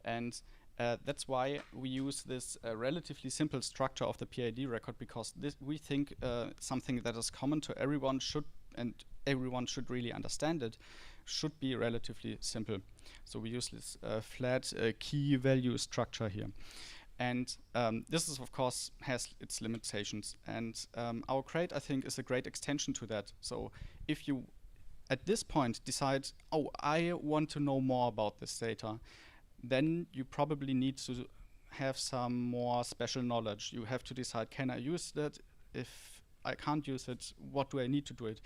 and that's why we use this relatively simple structure of the PID record, because we think something that is common to everyone should and everyone should really understand it, should be relatively simple. So we use this flat key value structure here. And this is, of course, has its limitations. And our crate, I think, is a great extension to that. So if you, at this point, decide, oh, I want to know more about this data, then you probably need to have some more special knowledge. You have to decide, can I use that? If I can't use it, what do I need to do it?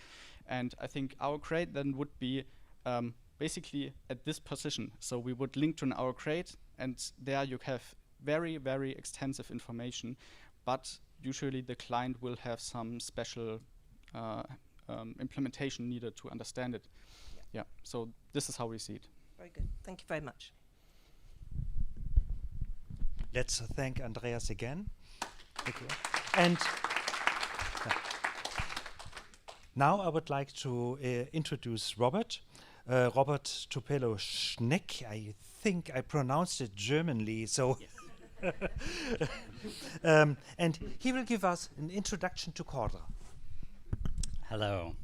And I think our crate then would be basically at this position. So we would link to an our crate, and there you have very, very extensive information, but usually the client will have some special implementation needed to understand it. Yeah, so this is how we see it. Very good. Thank you very much. Let's thank Andreas again. Thank you. And now I would like to introduce Robert. Robert Tupelo-Schneck. I think I pronounced it Germanly, so. Yes. And he will give us an introduction to Cordra. Hello.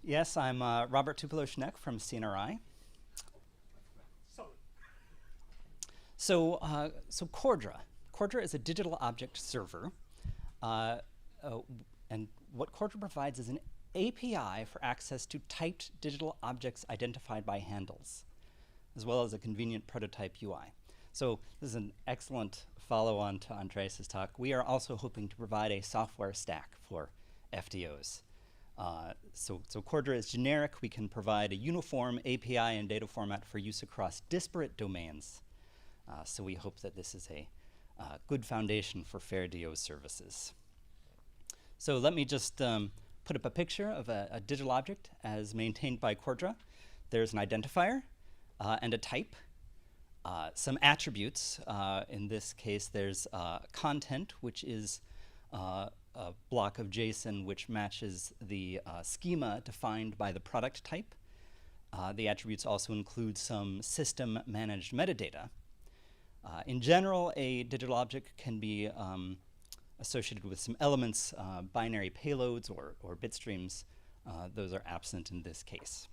Yes, I'm Robert Tupelo-Schneck from CNRI. So Cordra. Cordra is a digital object server, and what Cordra provides is an API for access to typed digital objects identified by handles, as well as a convenient prototype UI. So this is an excellent follow-on to Andreas' talk. We are also hoping to provide a software stack for FDOs. So Cordra is generic. We can provide a uniform API and data format for use across disparate domains. So we hope that this is a good foundation for FDO services. So let me just put up a picture of a digital object as maintained by Cordra. There's an identifier and a type, some attributes. In this case, there's content, which is a block of JSON which matches the schema defined by the product type. The attributes also include some system-managed metadata. In general, a digital object can be associated with some elements, binary payloads or bit streams. Those are absent in this case.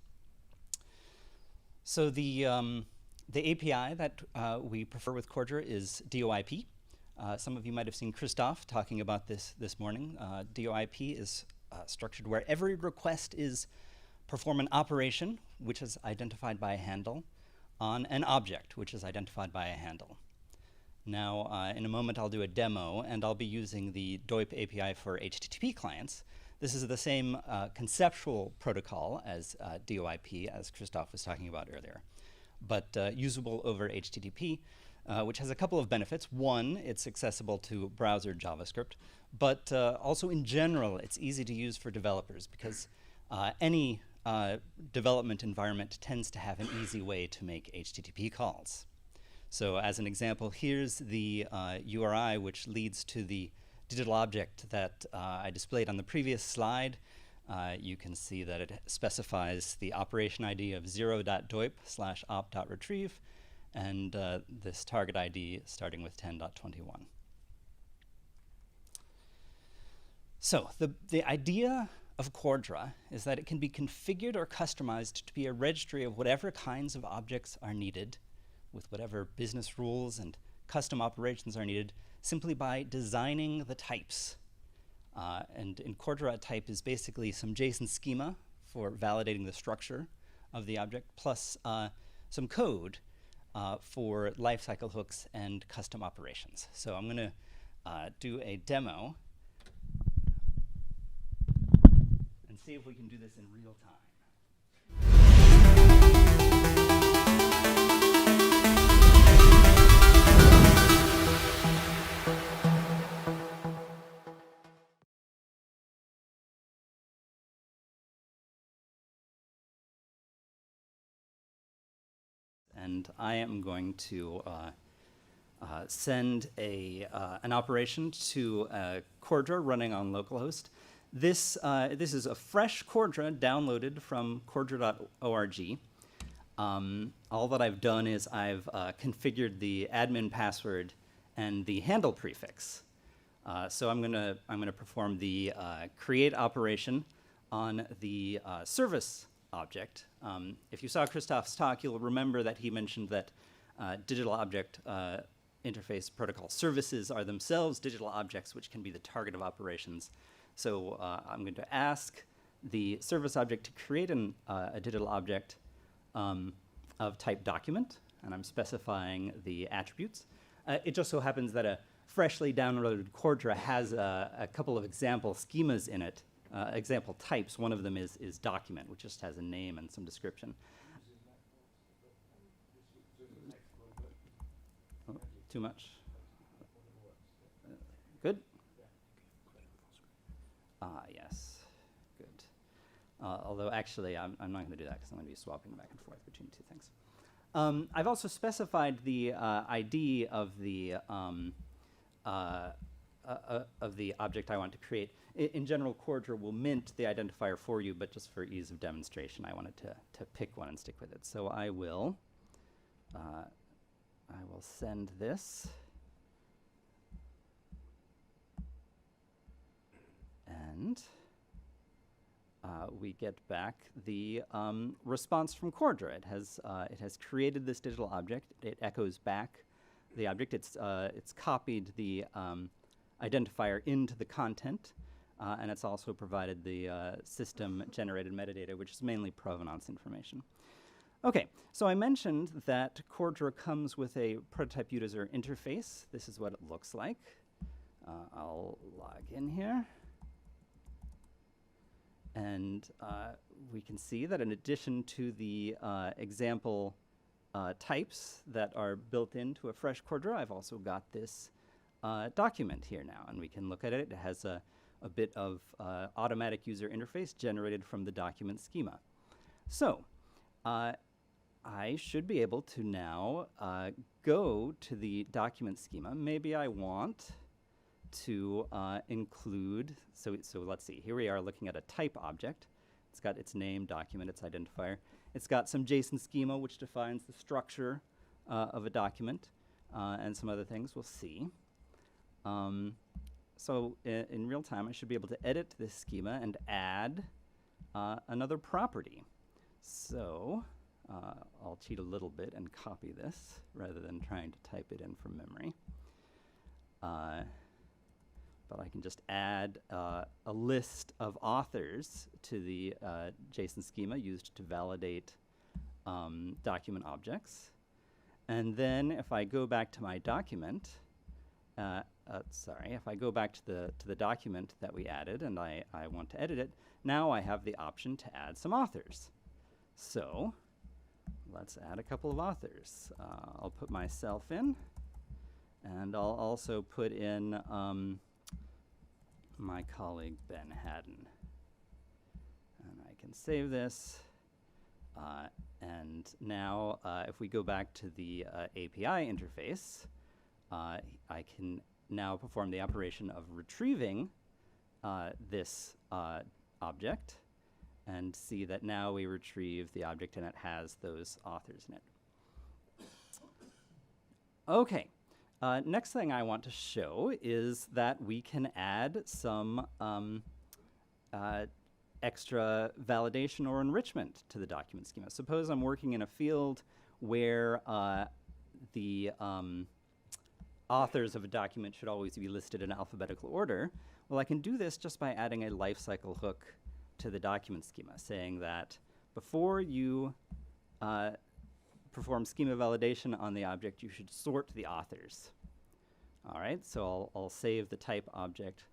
So the API that we prefer with Cordra is DOIP. Some of you might have seen Christophe talking about this morning. DOIP is structured where every request is perform an operation, which is identified by a handle, on an object, which is identified by a handle. Now, in a moment, I'll do a demo, and I'll be using the DOIP API for HTTP clients. This is the same conceptual protocol as DOIP, as Christophe was talking about earlier, but usable over HTTP, which has a couple of benefits. One, it's accessible to browser JavaScript, but also in general, it's easy to use for developers because any development environment tends to have an easy way to make HTTP calls. So as an example, here's the URI which leads to the digital object that I displayed on the previous slide. You can see that it specifies the operation ID of 0.doip/op.retrieve and this target ID starting with 10.21. So the idea of Cordra is that it can be configured or customized to be a registry of whatever kinds of objects are needed with whatever business rules and custom operations are needed simply by designing the types. And in Cordra, a type is basically some JSON schema for validating the structure of the object, plus some code for lifecycle hooks and custom operations. So I'm going to do a demo and see if we can do this in real time. And I am going to send an operation to Cordra running on localhost. This is a fresh Cordra downloaded from cordra.org. All that I've done is I've configured the admin password and the handle prefix. So I'm gonna perform the create operation on the service object. If you saw Christophe's talk, you'll remember that he mentioned that digital object interface protocol services are themselves digital objects which can be the target of operations. So I'm going to ask the service object to create a digital object of type document, and I'm specifying the attributes. It just so happens that a freshly downloaded Cordra has a couple of example schemas in it, example types. One of them is document, which just has a name and some description. Oh, too much? Good? Yes, good. Although actually, I'm not going to do that because I'm going to be swapping back and forth between two things. I've also specified the ID of the object I want to create. In general, Cordra will mint the identifier for you, but just for ease of demonstration, I wanted to pick one and stick with it. So I will send this, and we get back the response from Cordra. It has created this digital object. It echoes back the object. It's copied the identifier into the content, and it's also provided the system-generated metadata, which is mainly provenance information. Okay, so I mentioned that Cordra comes with a prototype user interface. This is what it looks like. I'll log in here. And we can see that in addition to the example types that are built into a fresh Cordra, I've also got this document here now. And we can look at it. It has a bit of automatic user interface generated from the document schema. So I should be able to now go to the document schema. Maybe I want to include, so let's see, here we are looking at a type object. It's got its name, document, its identifier. It's got some JSON schema which defines the structure of a document and some other things we'll see. So in real time, I should be able to edit this schema and add another property. So I'll cheat a little bit and copy this rather than trying to type it in from memory. But I can just add a list of authors to the JSON schema used to validate document objects. And then if I go back to my document, if I go back to the document that we added and I want to edit it, now I have the option to add some authors. So let's add a couple of authors. I'll put myself in, and I'll also put in my colleague Ben Haddon. And I can save this. And now if we go back to the API interface, I can now perform the operation of retrieving this object and see that now we retrieve the object and it has those authors in it. Okay. Next thing I want to show is that we can add some extra validation or enrichment to the document schema. Suppose I'm working in a field where the authors of a document should always be listed in alphabetical order. Well, I can do this just by adding a lifecycle hook to the document schema, saying that before you perform schema validation on the object, you should sort the authors. All right, so I'll save the type object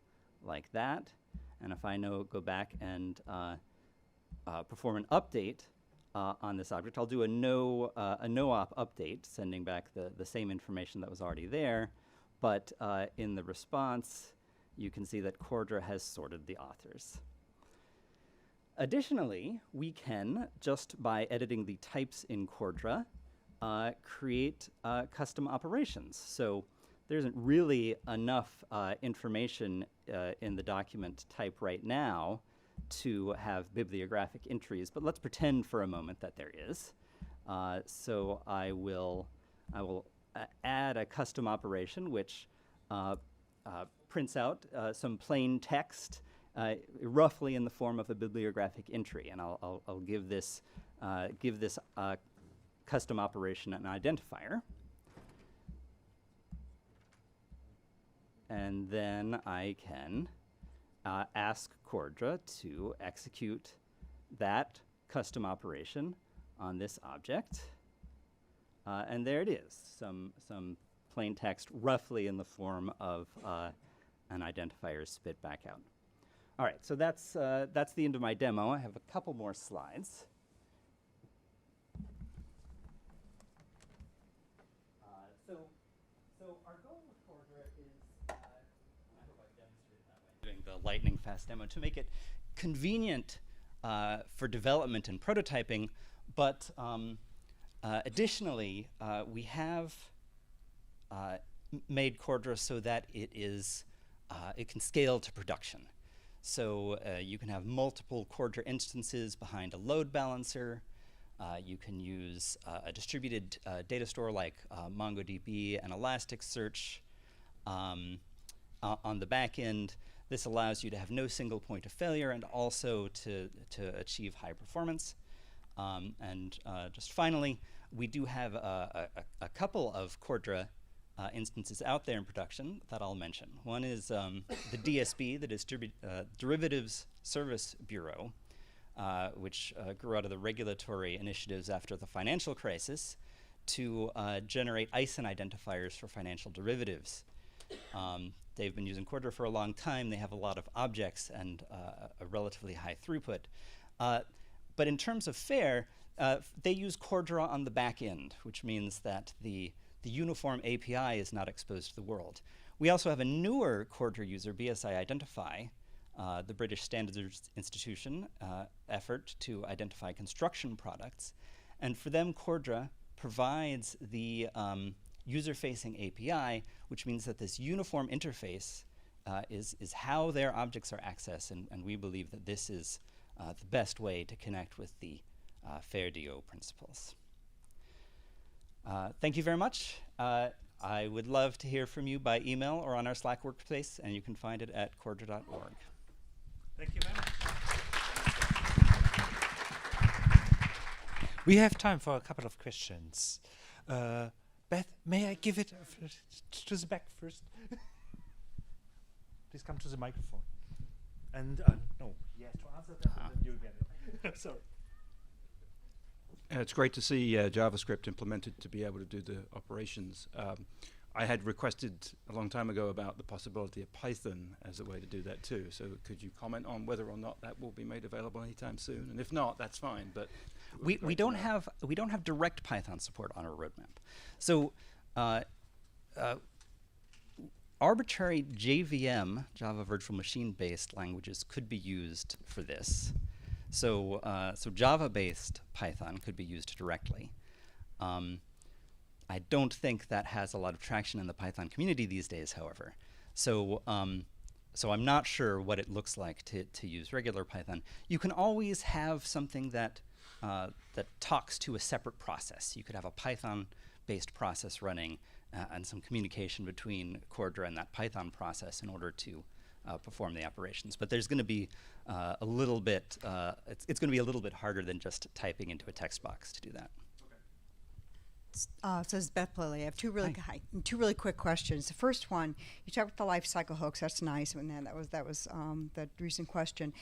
like that. And if I go back and perform an update on this object, I'll do a no-op update, sending back the same information that was already there. But in the response, you can see that Cordra has sorted the authors. Additionally, we can, just by editing the types in Cordra, create custom operations. So there isn't really enough information in the document type right now to have bibliographic entries, but let's pretend for a moment that there is. So I will add a custom operation which prints out some plain text roughly in the form of a bibliographic entry, and I'll give this custom operation an identifier. And then I can ask Cordra to execute that custom operation on this object. And there it is, some plain text roughly in the form of an identifier spit back out. All right, so that's the end of my demo. I have a couple more slides. So our goal with Cordra is, I hope I've demonstrated that by doing the lightning fast demo, to make it convenient for development and prototyping, but additionally, we have made Cordra so that it can scale to production. So you can have multiple Cordra instances behind a load balancer. You can use a distributed data store like MongoDB and Elasticsearch on the back end. This allows you to have no single point of failure and also to achieve high performance. And just finally, we do have a couple of Cordra instances out there in production that I'll mention. One is the DSB, the Derivatives Service Bureau, which grew out of the regulatory initiatives after the financial crisis to generate ISIN identifiers for financial derivatives. They've been using Cordra for a long time. They have a lot of objects and a relatively high throughput. But in terms of fare, they use Cordra on the back end, which means that the uniform API is not exposed to the world. We also have a newer Cordra user, BSI Identify, the British Standards Institution effort to identify construction products. And for them, Cordra provides the user-facing API, which means that this uniform interface is how their objects are accessed, and we believe that this is the best way to connect with the FDO principles. Thank you very much. I would love to hear from you by email or on our Slack workspace, and you can find it at cordra.org. Thank you very much. We have time for a couple of questions. Beth, may I give it to the back first? Please come to the microphone. And no, you have to answer that, and then you'll get it. Sorry. It's great to see JavaScript implemented to be able to do the operations. I had requested a long time ago about the possibility of Python as a way to do that too. So could you comment on whether or not that will be made available anytime soon? And if not, that's fine. But we don't have direct Python support on our roadmap. So arbitrary JVM, Java Virtual Machine based languages, could be used for this. So Java-based Python could be used directly. I don't think that has a lot of traction in the Python community these days, however. So I'm not sure what it looks like to use regular Python. You can always have something that talks to a separate process. You could have a Python-based process running and some communication between Cordra and that Python process in order to perform the operations. But there's going to be a little bit, it's going to be a little bit harder than just typing into a text box to do that. So this is Beth Plilly. I have two really quick questions. The first one, you talked about the life cycle hooks. That's nice, and that was that recent question.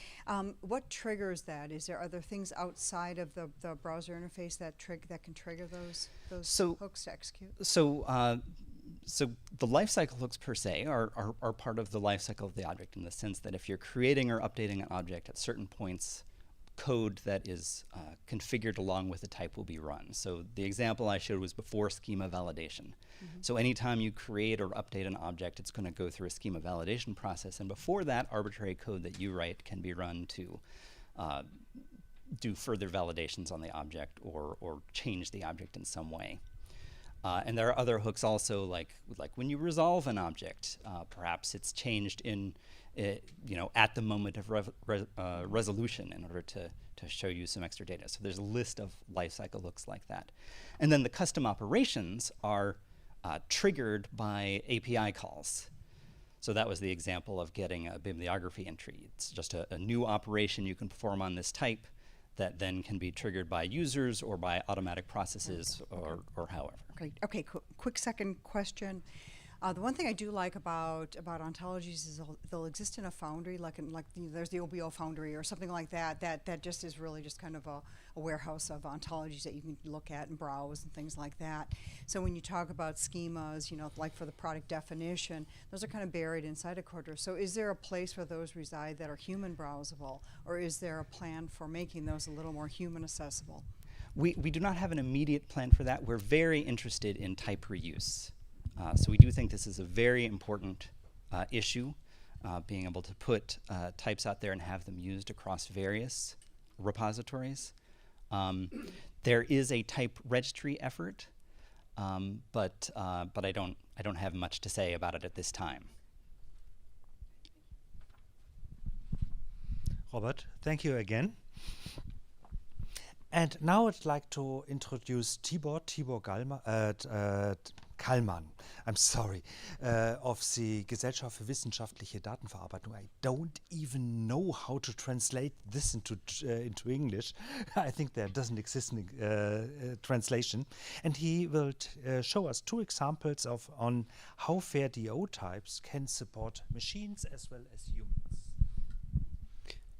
What triggers that? Are there things outside of the browser interface that can trigger those hooks to execute? So the lifecycle hooks per se are part of the lifecycle of the object, in the sense that if you're creating or updating an object at certain points, code that is configured along with the type will be run. So the example I showed was before schema validation. So anytime you create or update an object, it's going to go through a schema validation process, and before that, arbitrary code that you write can be run to do further validations on the object or change the object in some way. And there are other hooks also, like when you resolve an object, perhaps it's changed at the moment of resolution in order to show you some extra data. So there's a list of lifecycle hooks like that. And then the custom operations are triggered by API calls. So that was the example of getting a bibliography entry. It's just a new operation you can perform on this type that then can be triggered by users or by automatic processes or however. Great. Okay, quick second question. The one thing I do like about ontologies is they'll exist in a foundry, like there's the OBO foundry or something like that. That just is really just kind of a warehouse of ontologies that you can look at and browse and things like that. So when you talk about schemas, like for the product definition, those are kind of buried inside a Cordra. So is there a place where those reside that are human browsable, or is there a plan for making those a little more human accessible? We do not have an immediate plan for that. We're very interested in type reuse. So we do think this is a very important issue, being able to put types out there and have them used across various repositories. There is a type registry effort, but I don't have much to say about it at this time. Robert, thank you again. And now I'd like to introduce Tibor Kálmán, I'm sorry, of the Gesellschaft für wissenschaftliche Datenverarbeitung. I don't even know how to translate this into English. I think there doesn't exist a translation. And he will show us two examples on how FDO types can support machines as well as humans.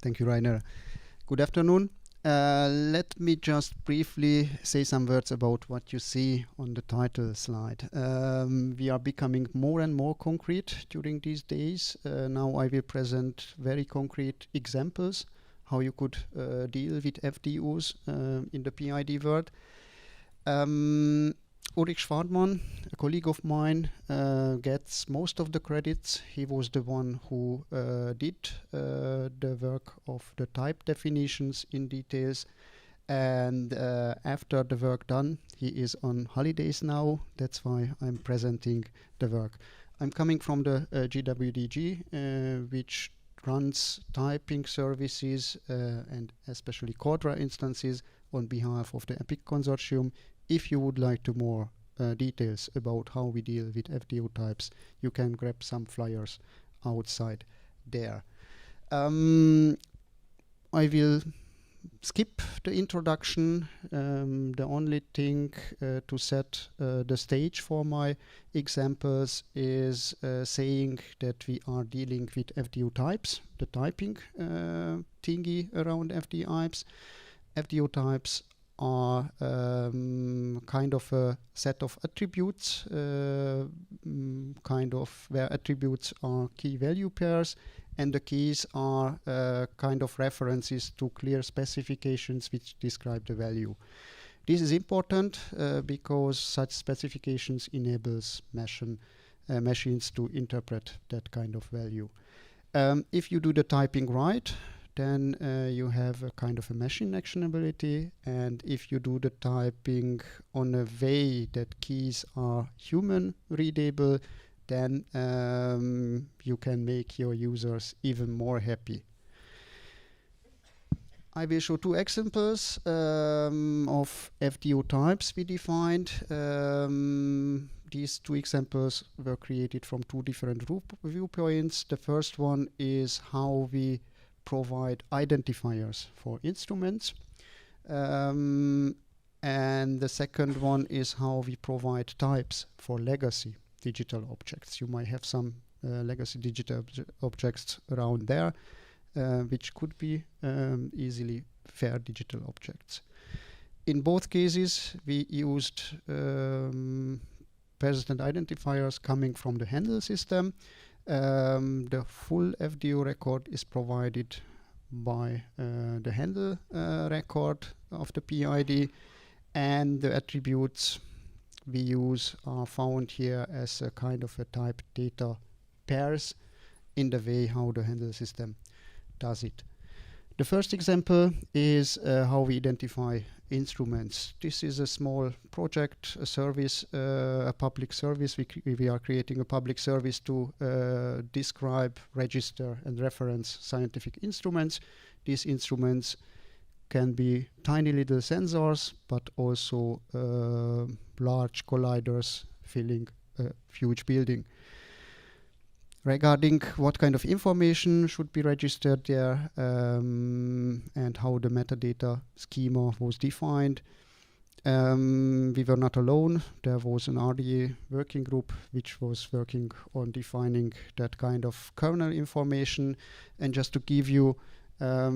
Thank you, Rainer. Good afternoon. Let me just briefly say some words about what you see on the title slide. We are becoming more and more concrete during these days. Now I will present very concrete examples how you could deal with FDOs in the PID world. Ulrich Schwartmann, a colleague of mine, gets most of the credits. He was the one who did the work of the type definitions in details. And after the work done, he is on holidays now. That's why I'm presenting the work. I'm coming from the GWDG, which runs typing services and especially Cordra instances on behalf of the EPIC consortium. If you would like to more details about how we deal with FDO types, you can grab some flyers outside there. I will skip the introduction. The only thing to set the stage for my examples is saying that we are dealing with FDO types, the typing thingy around FDO types. FDO types are kind of a set of attributes, kind of where attributes are key value pairs, and the keys are kind of references to clear specifications which describe the value. This is important because such specifications enables machines to interpret that kind of value. If you do the typing right, then you have a kind of a machine actionability, and if you do the typing on a way that keys are human readable, then you can make your users even more happy. I will show two examples of FDO types we defined. These two examples were created from two different viewpoints. The first one is how we provide identifiers for instruments. And the second one is how we provide types for legacy digital objects. You might have some legacy digital objects around there, which could be easily fair digital objects. In both cases, we used persistent identifiers coming from the handle system. The full FDO record is provided by the handle record of the PID, and the attributes we use are found here as a kind of a type data pairs in the way how the handle system does it. The first example is how we identify instruments. This is a small project, a service, a public service. We are creating a public service to describe, register, and reference scientific instruments. These instruments can be tiny little sensors, but also large colliders filling a huge building. regarding what kind of information should be registered there, and how the metadata schema was defined. We were not alone. There was an RDA working group which was working on defining that kind of kernel information. And just to give you a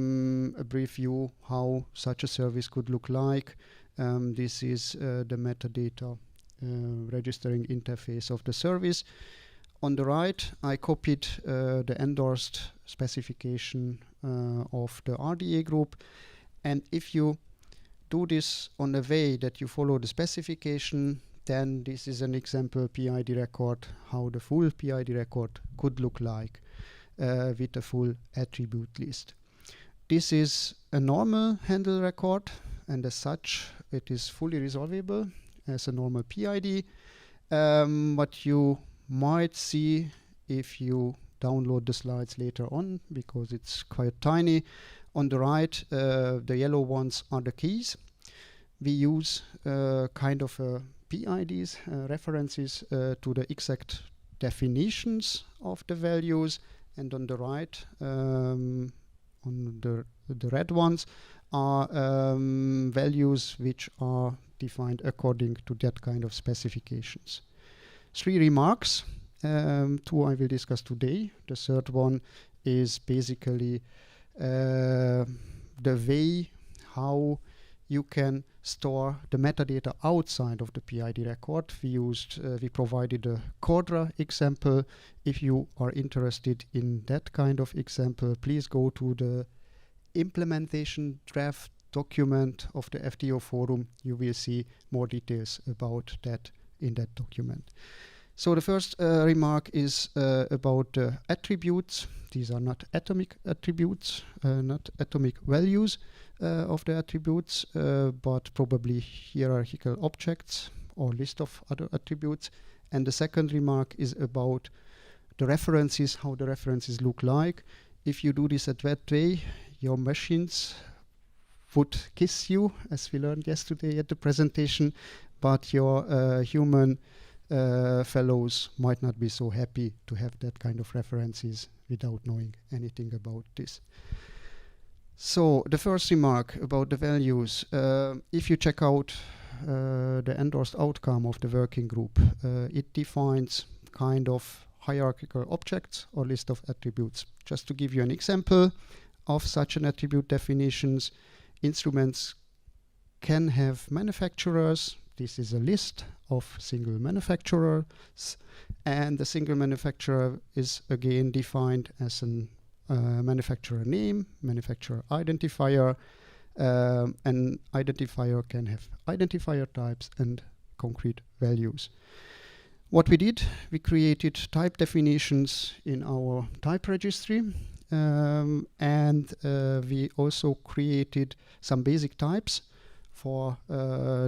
brief view how such a service could look like, this is the metadata registering interface of the service. On the right, I copied the endorsed specification of the RDA group. And if you do this on a way that you follow the specification, then this is an example PID record, how the full PID record could look like with a full attribute list. This is a normal handle record, and as such, it is fully resolvable as a normal PID. What you might see if you download the slides later on, because it's quite tiny. On the right, the yellow ones are the keys. We use kind of PIDs, references to the exact definitions of the values, and on the right, on the red ones, are values which are defined according to that kind of specifications. 3 remarks, 2 I will discuss today. The third one is basically the way how you can store the metadata outside of the PID record. We provided a Cordra example. If you are interested in that kind of example, please go to the implementation draft document of the FDO forum. You will see more details about that in that document. So the first remark is about the attributes. These are not atomic attributes, not atomic values of the attributes, but probably hierarchical objects or list of other attributes. And the second remark is about the references, how the references look like. If you do this at that way, your machines would kiss you, as we learned yesterday at the presentation, but your human fellows might not be so happy to have that kind of references without knowing anything about this. So the first remark about the values, if you check out the endorsed outcome of the working group, it defines kind of hierarchical objects or list of attributes. Just to give you an example of such an attribute definitions, instruments can have manufacturers. This is a list of single manufacturers, and the single manufacturer is again defined as an manufacturer name, manufacturer identifier. An identifier can have identifier types and concrete values. What we did, we created type definitions in our type registry, and we also created some basic types for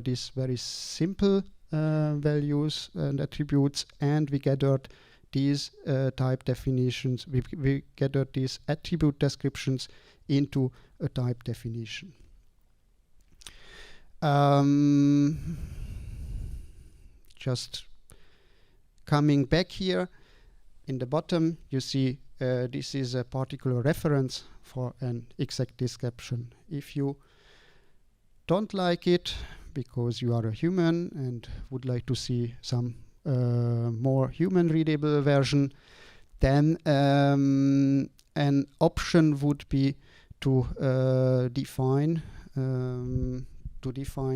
these very simple values and attributes, and we gathered these type definitions, we gathered these attribute descriptions into a type definition. Just coming back here, in the bottom you see this is a particular reference for an exact description. If you don't like it because you are a human and would like to see some more human readable version, then an option would be to define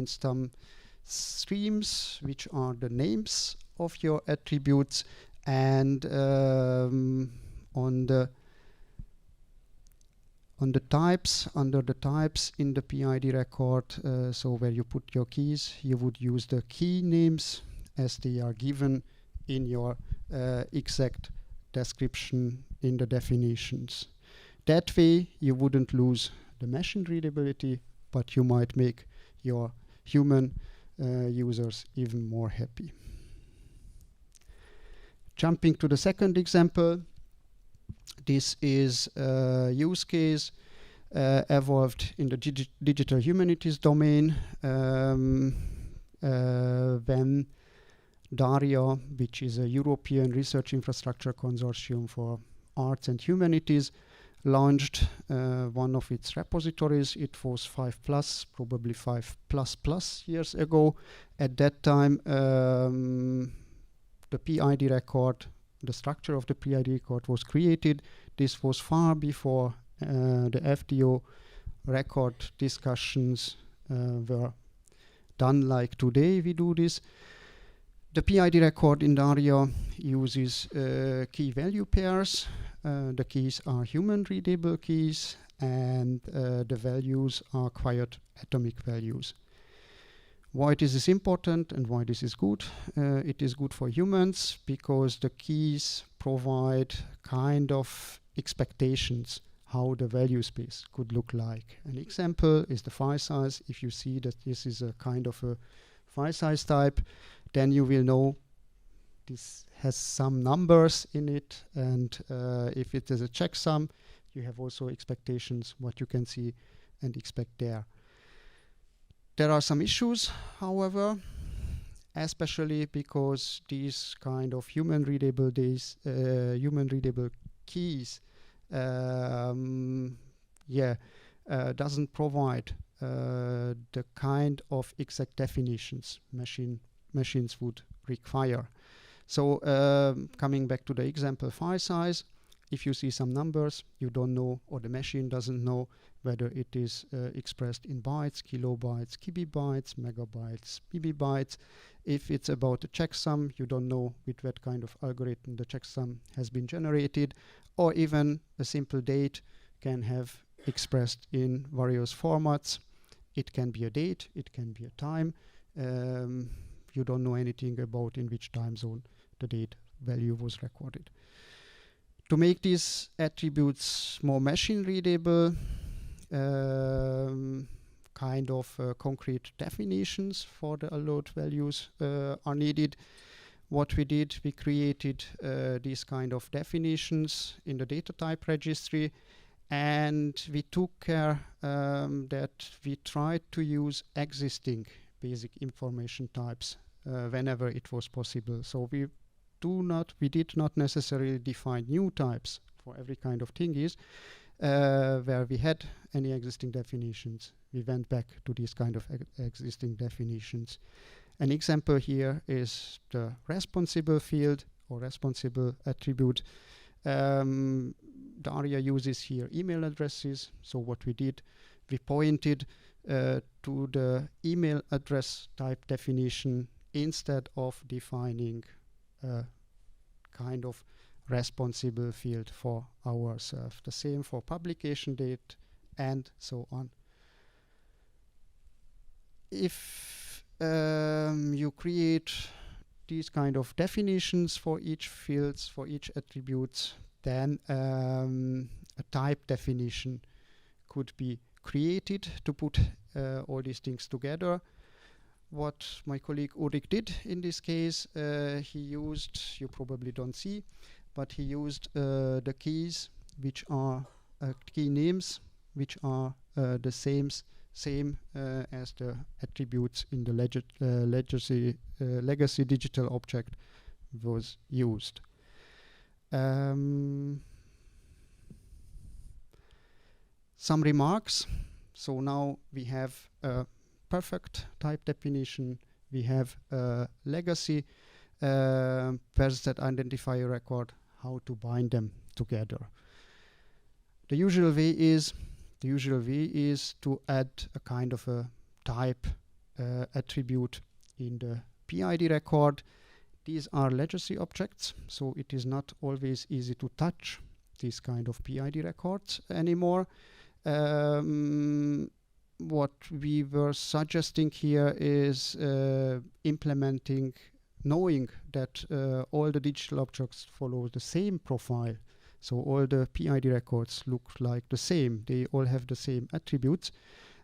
some streams which are the names of your attributes, and under the types in the PID record, so where you put your keys, you would use the key names as they are given in your exact description in the definitions. That way you wouldn't lose the machine readability, but you might make your human users even more happy. Jumping to the second example, this is a use case evolved in the digital humanities domain when DARIA, which is a European Research Infrastructure Consortium for Arts and Humanities, launched one of its repositories. It was 5+, probably 5++ years ago. At that time, the PID record, the structure of the PID record was created. This was far before the FDO record discussions were done like today we do this. The PID record in DARIA uses key value pairs. The keys are human readable keys, and the values are acquired atomic values. Why this is important and why this is good? It is good for humans because the keys provide kind of expectations how the value space could look like. An example is the file size. If you see that this is a kind of a file size type, then you will know this has some numbers in it, and if it is a checksum, you have also expectations what you can see and expect there. There are some issues, however, especially because these kind of human readable keys doesn't provide the kind of exact definitions machines would require. So coming back to the example file size, if you see some numbers, you don't know, or the machine doesn't know whether it is expressed in bytes, kilobytes, kibibytes, megabytes, ppbytes. If it's about a checksum, you don't know with what kind of algorithm the checksum has been generated, or even a simple date can have expressed in various formats. It can be a date, it can be a time. You don't know anything about in which time zone the date value was recorded. To make these attributes more machine readable, kind of concrete definitions for the allowed values are needed. What we did, we created these kind of definitions in the data type registry, and we took care that we tried to use existing basic information types whenever it was possible. So we did not necessarily define new types for every kind of thingies. Where we had any existing definitions, we went back to these kind of existing definitions. An example here is the responsible field or responsible attribute. DARIA uses here email addresses. So what we did, we pointed to the email address type definition instead of defining a kind of responsible field for ourselves. The same for publication date and so on. If you create these kind of definitions for each fields, for each attributes, then a type definition could be created to put all these things together. What my colleague Ulrich did in this case, he used, you probably don't see, but he used the keys which are key names which are the same as the attributes in the legacy digital object was used. Some remarks. So now we have a perfect type definition. We have a legacy pairs that identify a record, how to bind them together. The usual way is to add a kind of a type attribute in the PID record. These are legacy objects, so it is not always easy to touch these kind of PID records anymore. What we were suggesting here is implementing, knowing that all the digital objects follow the same profile. So all the PID records look like the same. They all have the same attributes.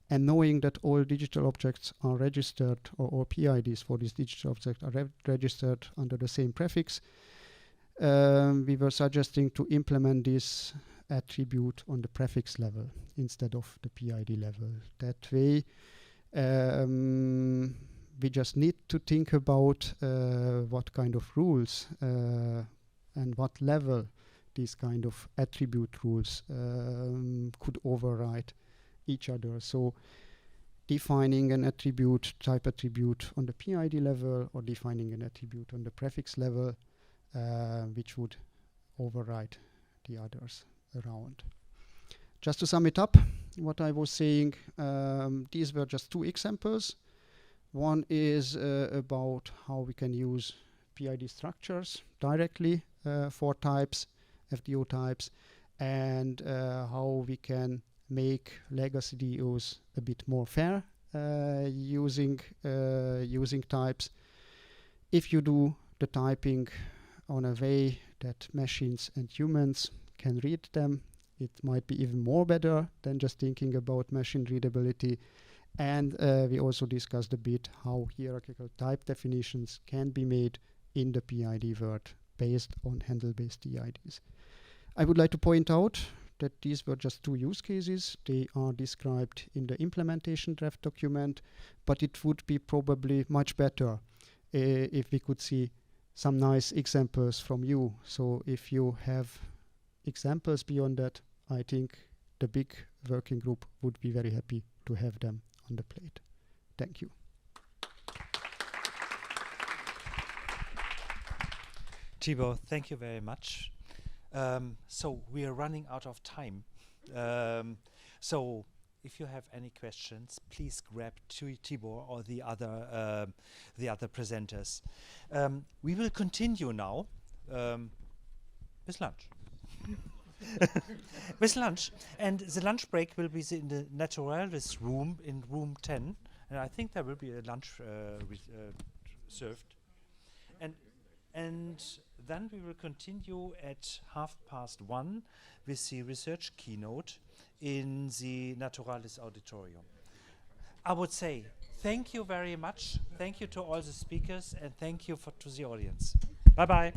And knowing that all digital objects are registered, or all PIDs for these digital objects are registered under the same prefix, we were suggesting to implement this attribute on the prefix level instead of the PID level. That way, we just need to think about what kind of rules and what level these kind of attribute rules could override each other. So defining an attribute, type attribute on the PID level, or defining an attribute on the prefix level, which would override the others around. Just to sum it up, what I was saying, these were just two examples. One is about how we can use PID structures directly for types, FDO types, and how we can make legacy DOs a bit more fair using types. If you do the typing on a way that machines and humans can read them, it might be even more better than just thinking about machine readability. And we also discussed a bit how hierarchical type definitions can be made in the PID word based on handle-based DIDs. I would like to point out that these were just two use cases. They are described in the implementation draft document, but it would be probably much better if we could see some nice examples from you. So if you have examples beyond that, I think the big working group would be very happy to have them on the plate. Thank you. Tibor, thank you very much. So we are running out of time. So if you have any questions, please grab Tibor or the other presenters. We will continue now with lunch. With lunch, and the lunch break will be in the Naturalis room in room 10, and I think there will be a lunch served, and then we will continue at 1:30 with the research keynote in the Naturalis auditorium. I would say thank you very much. Thank you to all the speakers, and thank you to the audience. Bye bye.